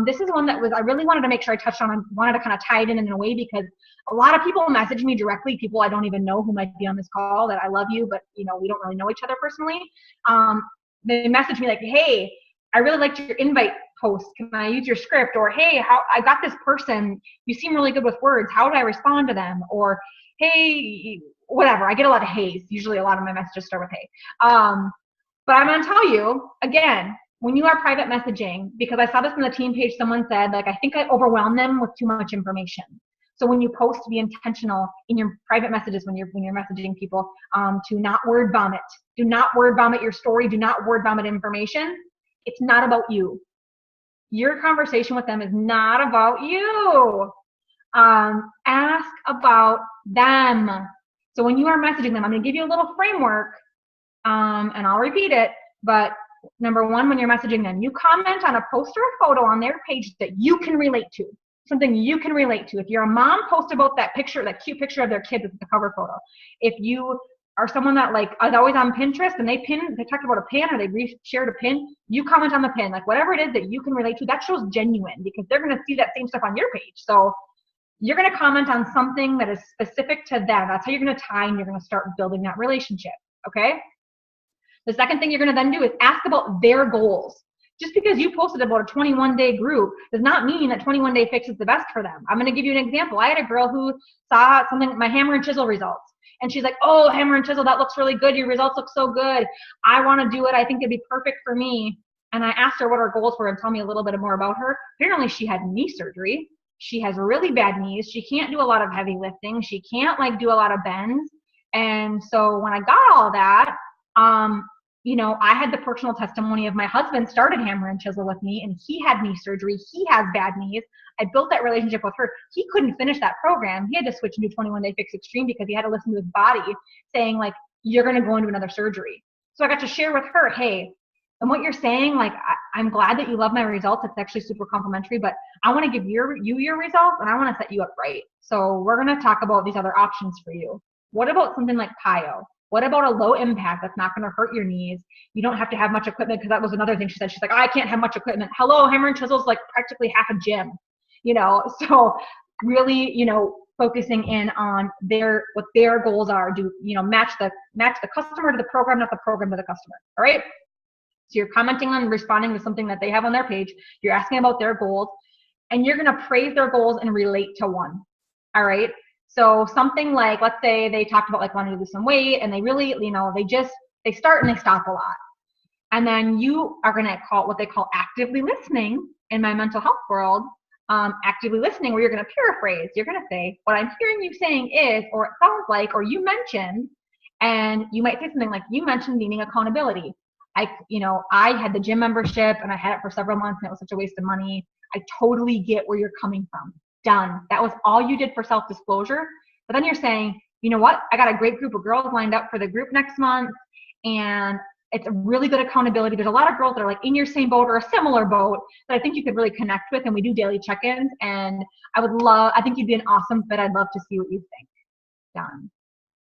This is one that I really wanted to make sure I touched on. I wanted to kind of tie it in a way, because a lot of people message me directly, people I don't even know who might be on this call, that I love you, but we don't really know each other personally. They message me like, hey, I really liked your invite post. Can I use your script? Or, hey, I got this person. You seem really good with words. How do I respond to them? Or, hey, whatever. I get a lot of hays. Usually a lot of my messages start with hey. But I'm going to tell you, again, when you are private messaging, because I saw this on the team page, someone said, like, I think I overwhelm them with too much information. So when you post, be intentional in your private messages when you're messaging people, to not word vomit. Do not word vomit your story. Do not word vomit information. It's not about you. Your conversation with them is not about you. Ask about them. So when you are messaging them, I'm going to give you a little framework, and I'll repeat it. But number one, when you're messaging them, you comment on a post or a photo on their page that you can relate to, something you can relate to. If you're a mom, post about that picture, that cute picture of their kid with the cover photo. If you are someone that like is always on Pinterest and they talked about a pin, or they shared a pin, you comment on the pin, like whatever it is that you can relate to. That shows genuine, because they're going to see that same stuff on your page. So you're going to comment on something that is specific to them. That's how you're going to tie, and you're going to start building that relationship. Okay. The second thing you're going to then do is ask about their goals. Just because you posted about a 21-day group does not mean that 21-day fix is the best for them. I'm going to give you an example. I had a girl who saw something, my hammer and chisel results. And she's like, oh, hammer and chisel, that looks really good. Your results look so good. I want to do it. I think it'd be perfect for me. And I asked her what her goals were and tell me a little bit more about her. Apparently she had knee surgery. She has really bad knees. She can't do a lot of heavy lifting. She can't like do a lot of bends. And so when I got all that, I had the personal testimony of my husband started hammer and chisel with me, and he had knee surgery. He has bad knees. I built that relationship with her. He couldn't finish that program. He had to switch into 21-day fix extreme because he had to listen to his body saying like, you're going to go into another surgery. So I got to share with her, hey, and what you're saying, like, I'm glad that you love my results. It's actually super complimentary, but I want to give you your results, and I want to set you up right. So we're going to talk about these other options for you. What about something like PIO? What about a low impact that's not going to hurt your knees? You don't have to have much equipment, because that was another thing she said. She's like, I can't have much equipment. Hello, hammer and chisel is like practically half a gym, So really, focusing in on what their goals are. Match the customer to the program, not the program to the customer. All right. So you're commenting on, responding to something that they have on their page. You're asking about their goals, and you're going to praise their goals and relate to one. All right. So something like, let's say they talked about like wanting to lose some weight and they really, they start and they stop a lot. And then you are going to call what they call actively listening in my mental health world. Actively listening, where you're going to paraphrase. You're going to say, what I'm hearing you saying is, or it sounds like, or you mentioned, and you might say something like, you mentioned needing accountability. I had the gym membership and I had it for several months and it was such a waste of money. I totally get where you're coming from. Done. That was all you did for self-disclosure. But then you're saying, you know what? I got a great group of girls lined up for the group next month, and it's a really good accountability. There's a lot of girls that are like in your same boat or a similar boat that I think you could really connect with, and we do daily check-ins, and I think you'd be an awesome fit. I'd love to see what you think. Done.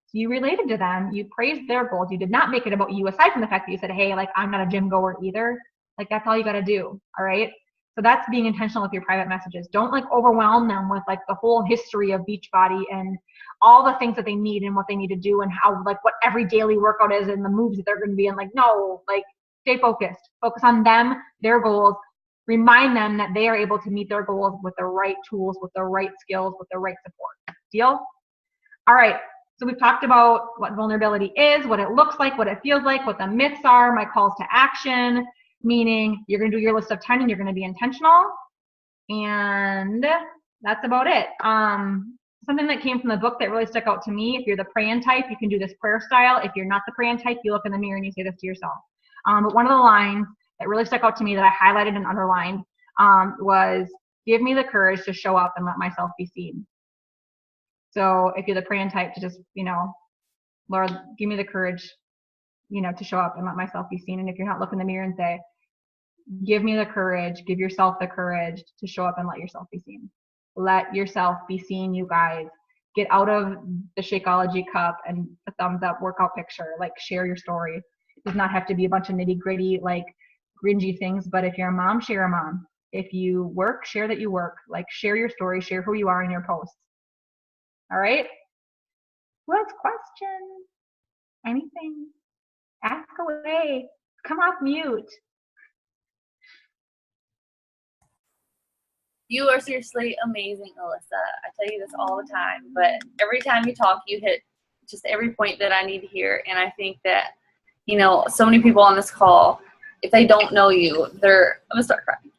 So you related to them, you praised their goals. You did not make it about you, aside from the fact that you said, hey, like, I'm not a gym goer either. Like, that's all you got to do. All right. So that's being intentional with your private messages. Don't like overwhelm them with like the whole history of Beachbody and all the things that they need and what they need to do and how, like, what every daily workout is and the moves that they're going to be in. Like, no, like, stay focused. Focus on them, their goals. Remind them that they are able to meet their goals with the right tools, with the right skills, with the right support. Deal? All right. So we've talked about what vulnerability is, what it looks like, what it feels like, what the myths are, my calls to action, meaning you're going to do your list of 10 and you're going to be intentional. And that's about it. Something that came from the book that really stuck out to me, if you're the praying type, you can do this prayer style. If you're not the praying type, you look in the mirror and you say this to yourself. But one of the lines that really stuck out to me that I highlighted and underlined was, give me the courage to show up and let myself be seen. So if you're the praying type, to just, Lord, give me the courage, to show up and let myself be seen. And if you're not, look in the mirror and say, give me the courage, give yourself the courage to show up and let yourself be seen. Let yourself be seen, you guys. Get out of the Shakeology cup and the thumbs up workout picture. Like, share your story. It does not have to be a bunch of nitty gritty, like, cringy things. But if you're a mom, share a mom. If you work, share that you work. Like, share your story, share who you are in your posts. All right? Who has questions? Anything? Ask away. Come off mute. You are seriously amazing, Alissa. I tell you this all the time, but every time you talk, you hit just every point that I need to hear. And I think that, so many people on this call, if they don't know you, I'm going to start crying.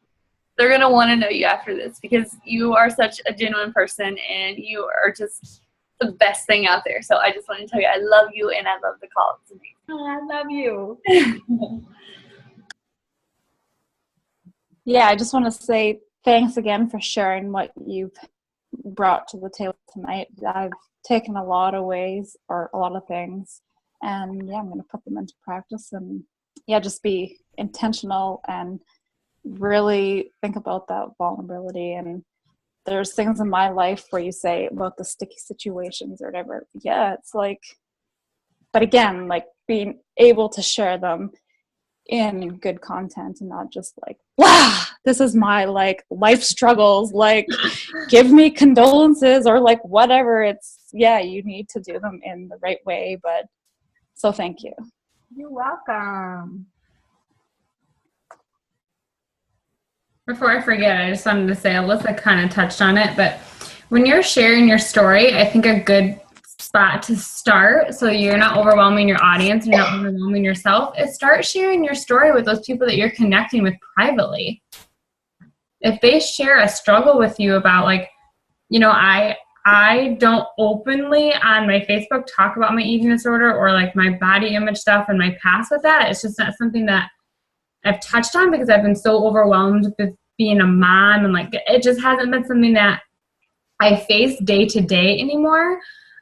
They're going to want to know you after this because you are such a genuine person and you are just the best thing out there. So I just want to tell you, I love you and I love the call. It's amazing. Oh, I love you. Yeah, I just want to say thanks again for sharing what you've brought to the table tonight. I've taken a lot of things, and I'm going to put them into practice and just be intentional and really think about that vulnerability. And there's things in my life where you say about the sticky situations or whatever. Yeah, it's like, but again, like being able to share them in good content and not just like, wow, this is my like life struggles, like give me condolences or like whatever. It's, you need to do them in the right way. But so thank you. You're welcome. Before I forget, I just wanted to say, Alissa kind of touched on it, but when you're sharing your story, I think a good spot to start, so you're not overwhelming your audience, you're not overwhelming yourself, is start sharing your story with those people that you're connecting with privately. If they share a struggle with you about, like, I don't openly on my Facebook talk about my eating disorder or like my body image stuff and my past with that. It's just not something that I've touched on because I've been so overwhelmed with being a mom, and like it just hasn't been something that I face day to day anymore.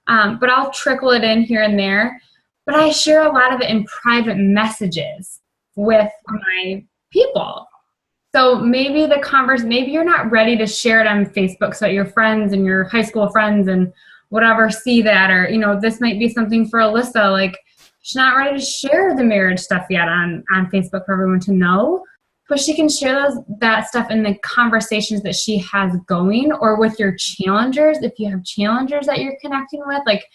But I'll trickle it in here and there. But I share a lot of it in private messages with my people. So maybe maybe you're not ready to share it on Facebook so that your friends and your high school friends and whatever see that, or, this might be something for Alissa, like she's not ready to share the marriage stuff yet on Facebook for everyone to know, but she can share that stuff in the conversations that she has going, or with your challengers. If you have challengers that you're connecting with, like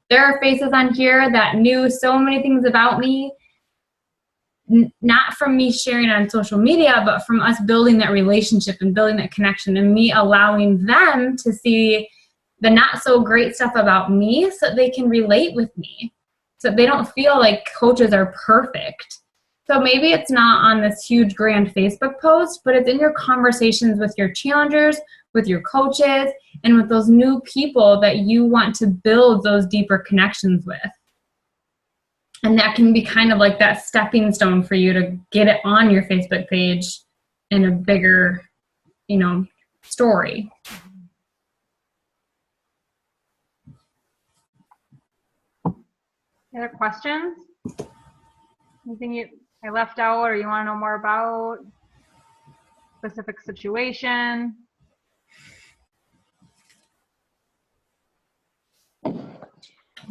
there are faces on here that knew so many things about me, not from me sharing on social media, but from us building that relationship and building that connection and me allowing them to see the not so great stuff about me so that they can relate with me, so they don't feel like coaches are perfect. So maybe it's not on this huge grand Facebook post, but it's in your conversations with your challengers, with your coaches, and with those new people that you want to build those deeper connections with. And that can be kind of like that stepping stone for you to get it on your Facebook page in a bigger, story. Any other questions? Anything I left out or you want to know more about? Specific situation?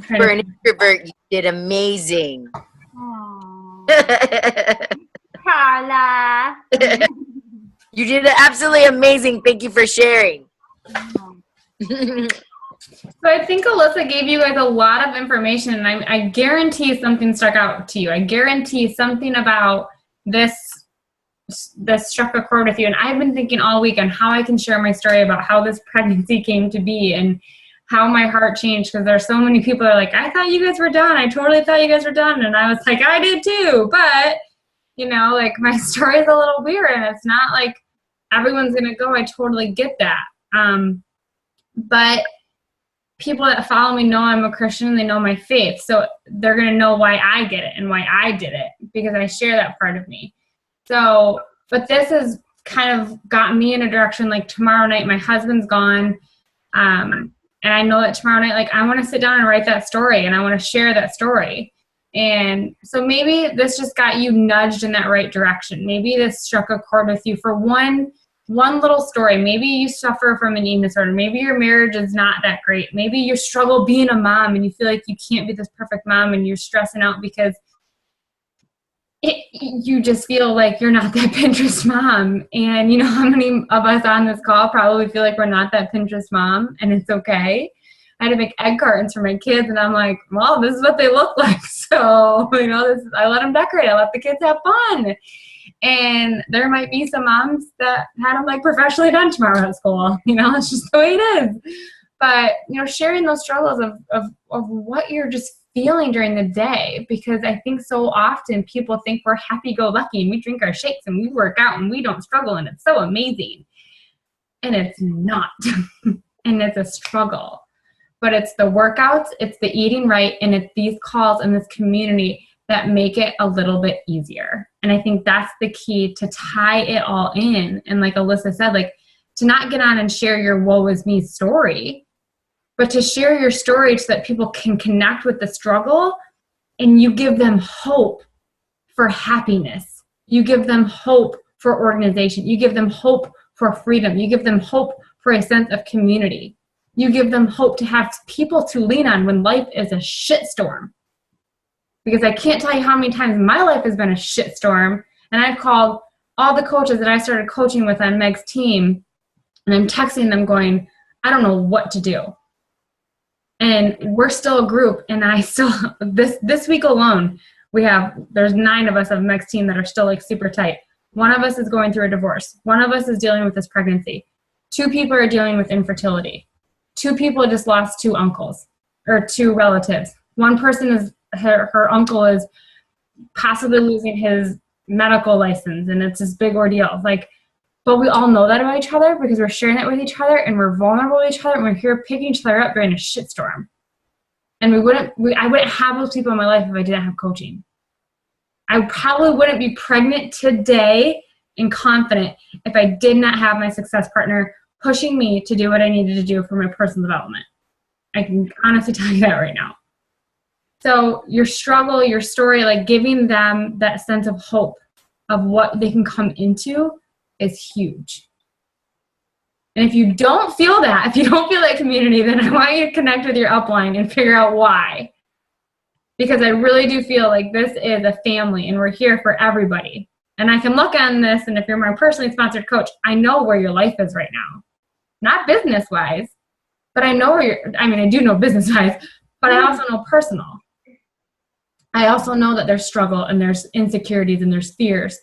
For an introvert, you did amazing. Carla. You did absolutely amazing. Thank you for sharing. So I think Alissa gave you guys a lot of information, and I guarantee something stuck out to you. I guarantee something about this struck a chord with you. And I've been thinking all week on how I can share my story about how this pregnancy came to be and how my heart changed, because there's so many people that are like, I thought you guys were done. I totally thought you guys were done. And I was like, I did too. But, like my story is a little weird, and it's not like everyone's going to go. I totally get that. But people that follow me know I'm a Christian. They know my faith. So they're going to know why I get it and why I did it, because I share that part of me. So, but this has kind of gotten me in a direction, like tomorrow night, my husband's gone. And I know that tomorrow night, like I want to sit down and write that story, and I want to share that story. And so maybe this just got you nudged in that right direction. Maybe this struck a chord with you for one little story. Maybe you suffer from an eating disorder. Maybe your marriage is not that great. Maybe you struggle being a mom and you feel like you can't be this perfect mom, and you're stressing out because you just feel like you're not that Pinterest mom. And how many of us on this call probably feel like we're not that Pinterest mom, and it's okay. I had to make egg cartons for my kids, and I'm like, well, this is what they look like. So, I let them decorate. I let the kids have fun. And there might be some moms that had them like professionally done tomorrow at school. It's just the way it is. But, sharing those struggles of what you're just feeling during the day, because I think so often people think we're happy-go-lucky and we drink our shakes and we work out and we don't struggle and it's so amazing. And it's not. And it's a struggle. But it's the workouts, it's the eating right, and it's these calls and this community that make it a little bit easier. And I think that's the key to tie it all in. And like Alissa said, like to not get on and share your woe is me story, but to share your story so that people can connect with the struggle, and you give them hope for happiness. You give them hope for organization. You give them hope for freedom. You give them hope for a sense of community. You give them hope to have people to lean on when life is a shitstorm. Because I can't tell you how many times my life has been a shitstorm, and I've called all the coaches that I started coaching with on Meg's team, and I'm texting them going, I don't know what to do. And we're still a group, and I still, this week alone, there's 9 of us of Meg's team that are still like super tight. One of us is going through a divorce. One of us is dealing with this pregnancy. 2 people are dealing with infertility. 2 people just lost 2 uncles or 2 relatives. One person is, her uncle is possibly losing his medical license, and it's this big ordeal. But we all know that about each other because we're sharing that with each other, and we're vulnerable with each other, and we're here picking each other up during a shitstorm. And I wouldn't have those people in my life if I didn't have coaching. I probably wouldn't be pregnant today and confident if I did not have my success partner pushing me to do what I needed to do for my personal development. I can honestly tell you that right now. So your struggle, your story, like giving them that sense of hope of what they can come into is huge. And if you don't feel that, if you don't feel that community, then I want you to connect with your upline and figure out why. Because I really do feel like this is a family and we're here for everybody. And I can look on this, and if you're my personally sponsored coach, I know where your life is right now. Not business-wise, but I know I do know business-wise, but I also know personal. I also know that there's struggle and there's insecurities and there's fears.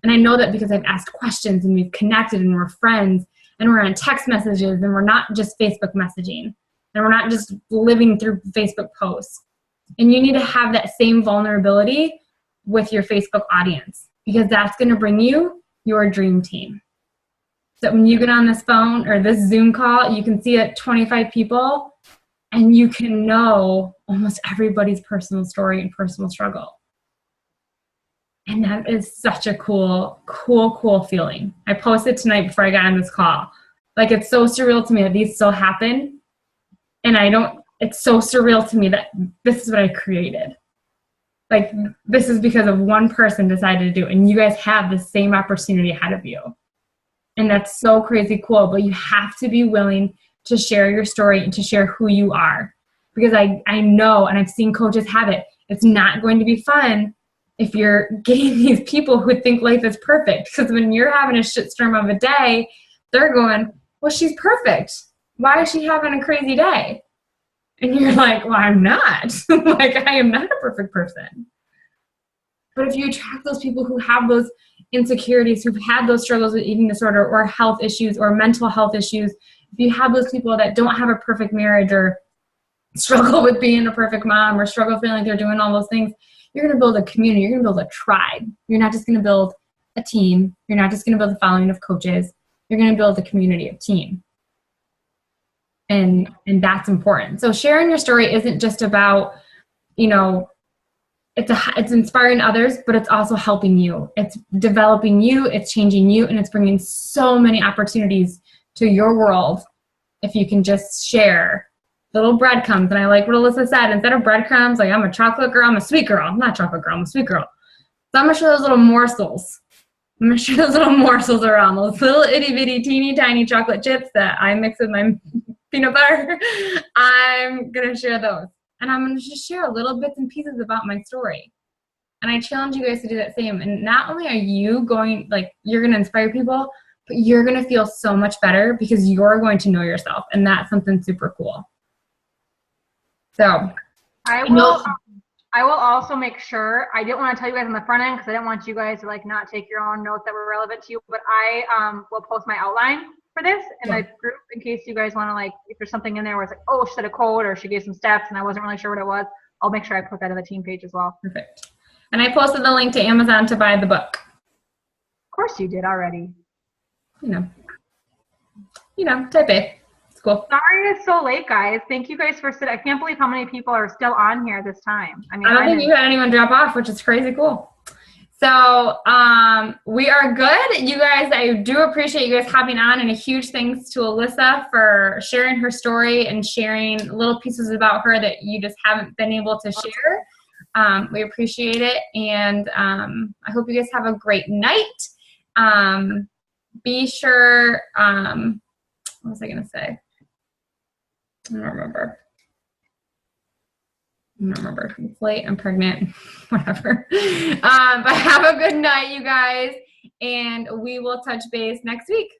And I know that because I've asked questions and we've connected and we're friends and we're on text messages and we're not just Facebook messaging. and we're not just living through Facebook posts. And you need to have that same vulnerability with your Facebook audience, because that's going to bring you your dream team. So when you get on this phone or this Zoom call, you can see it 25 people, and you can know almost everybody's personal story and personal struggle. And that is such a cool feeling. I posted tonight before I got on this call. Like, it's so surreal to me that these still happen. And it's so surreal to me that this is what I created. Like, this is because of one person decided to do it. And you guys have the same opportunity ahead of you. And that's so crazy cool. But you have to be willing to share your story and to share who you are. Because I know, and I've seen coaches have it, it's not going to be fun if you're getting these people who think life is perfect. Because when you're having a shitstorm of a day, they're going, well, she's perfect. Why is she having a crazy day? And you're like, well, I'm not. Like, I am not a perfect person. But if you attract those people who have those insecurities, who've had those struggles with eating disorder or health issues or mental health issues, if you have those people that don't have a perfect marriage or struggle with being a perfect mom or struggle feeling like they're doing all those things, you're going to build a community. You're going to build a tribe. You're not just going to build a team. You're not just going to build a following of coaches. You're going to build a community of team. And that's important. So sharing your story isn't just about, it's inspiring others, but it's also helping you. It's developing you, it's changing you, and it's bringing so many opportunities to your world if you can just share little breadcrumbs. And I like what Alissa said, instead of breadcrumbs, like, I'm a chocolate girl, I'm a sweet girl. I'm not a chocolate girl, I'm a sweet girl. So I'm going to share those little morsels. I'm going to share those little morsels around, those little itty bitty teeny tiny chocolate chips that I mix with my peanut butter. I'm going to share those. And I'm going to just share little bits and pieces about my story. And I challenge you guys to do that same. And not only are you you're going to inspire people, but you're going to feel so much better because you're going to know yourself. And that's something super cool. So I will also make sure, I didn't want to tell you guys on the front end because I didn't want you guys to not take your own notes that were relevant to you, but I will post my outline for this in the group in case you guys want to, if there's something in there where it's like, oh, she said a quote or she gave some steps and I wasn't really sure what it was, I'll make sure I put that in the team page as well. Perfect. And I posted the link to Amazon to buy the book. Of course you did already. Type A. It's cool. Sorry it's so late, guys. Thank you guys for sitting. I can't believe how many people are still on here this time. I don't think you had anyone drop off, which is crazy cool. So we are good. You guys, I do appreciate you guys hopping on, and a huge thanks to Alissa for sharing her story and sharing little pieces about her that you just haven't been able to share. We appreciate it, and I hope you guys have a great night. Be sure, what was I going to say? I don't remember. It's late. I'm pregnant. Whatever. But have a good night, you guys. And we will touch base next week.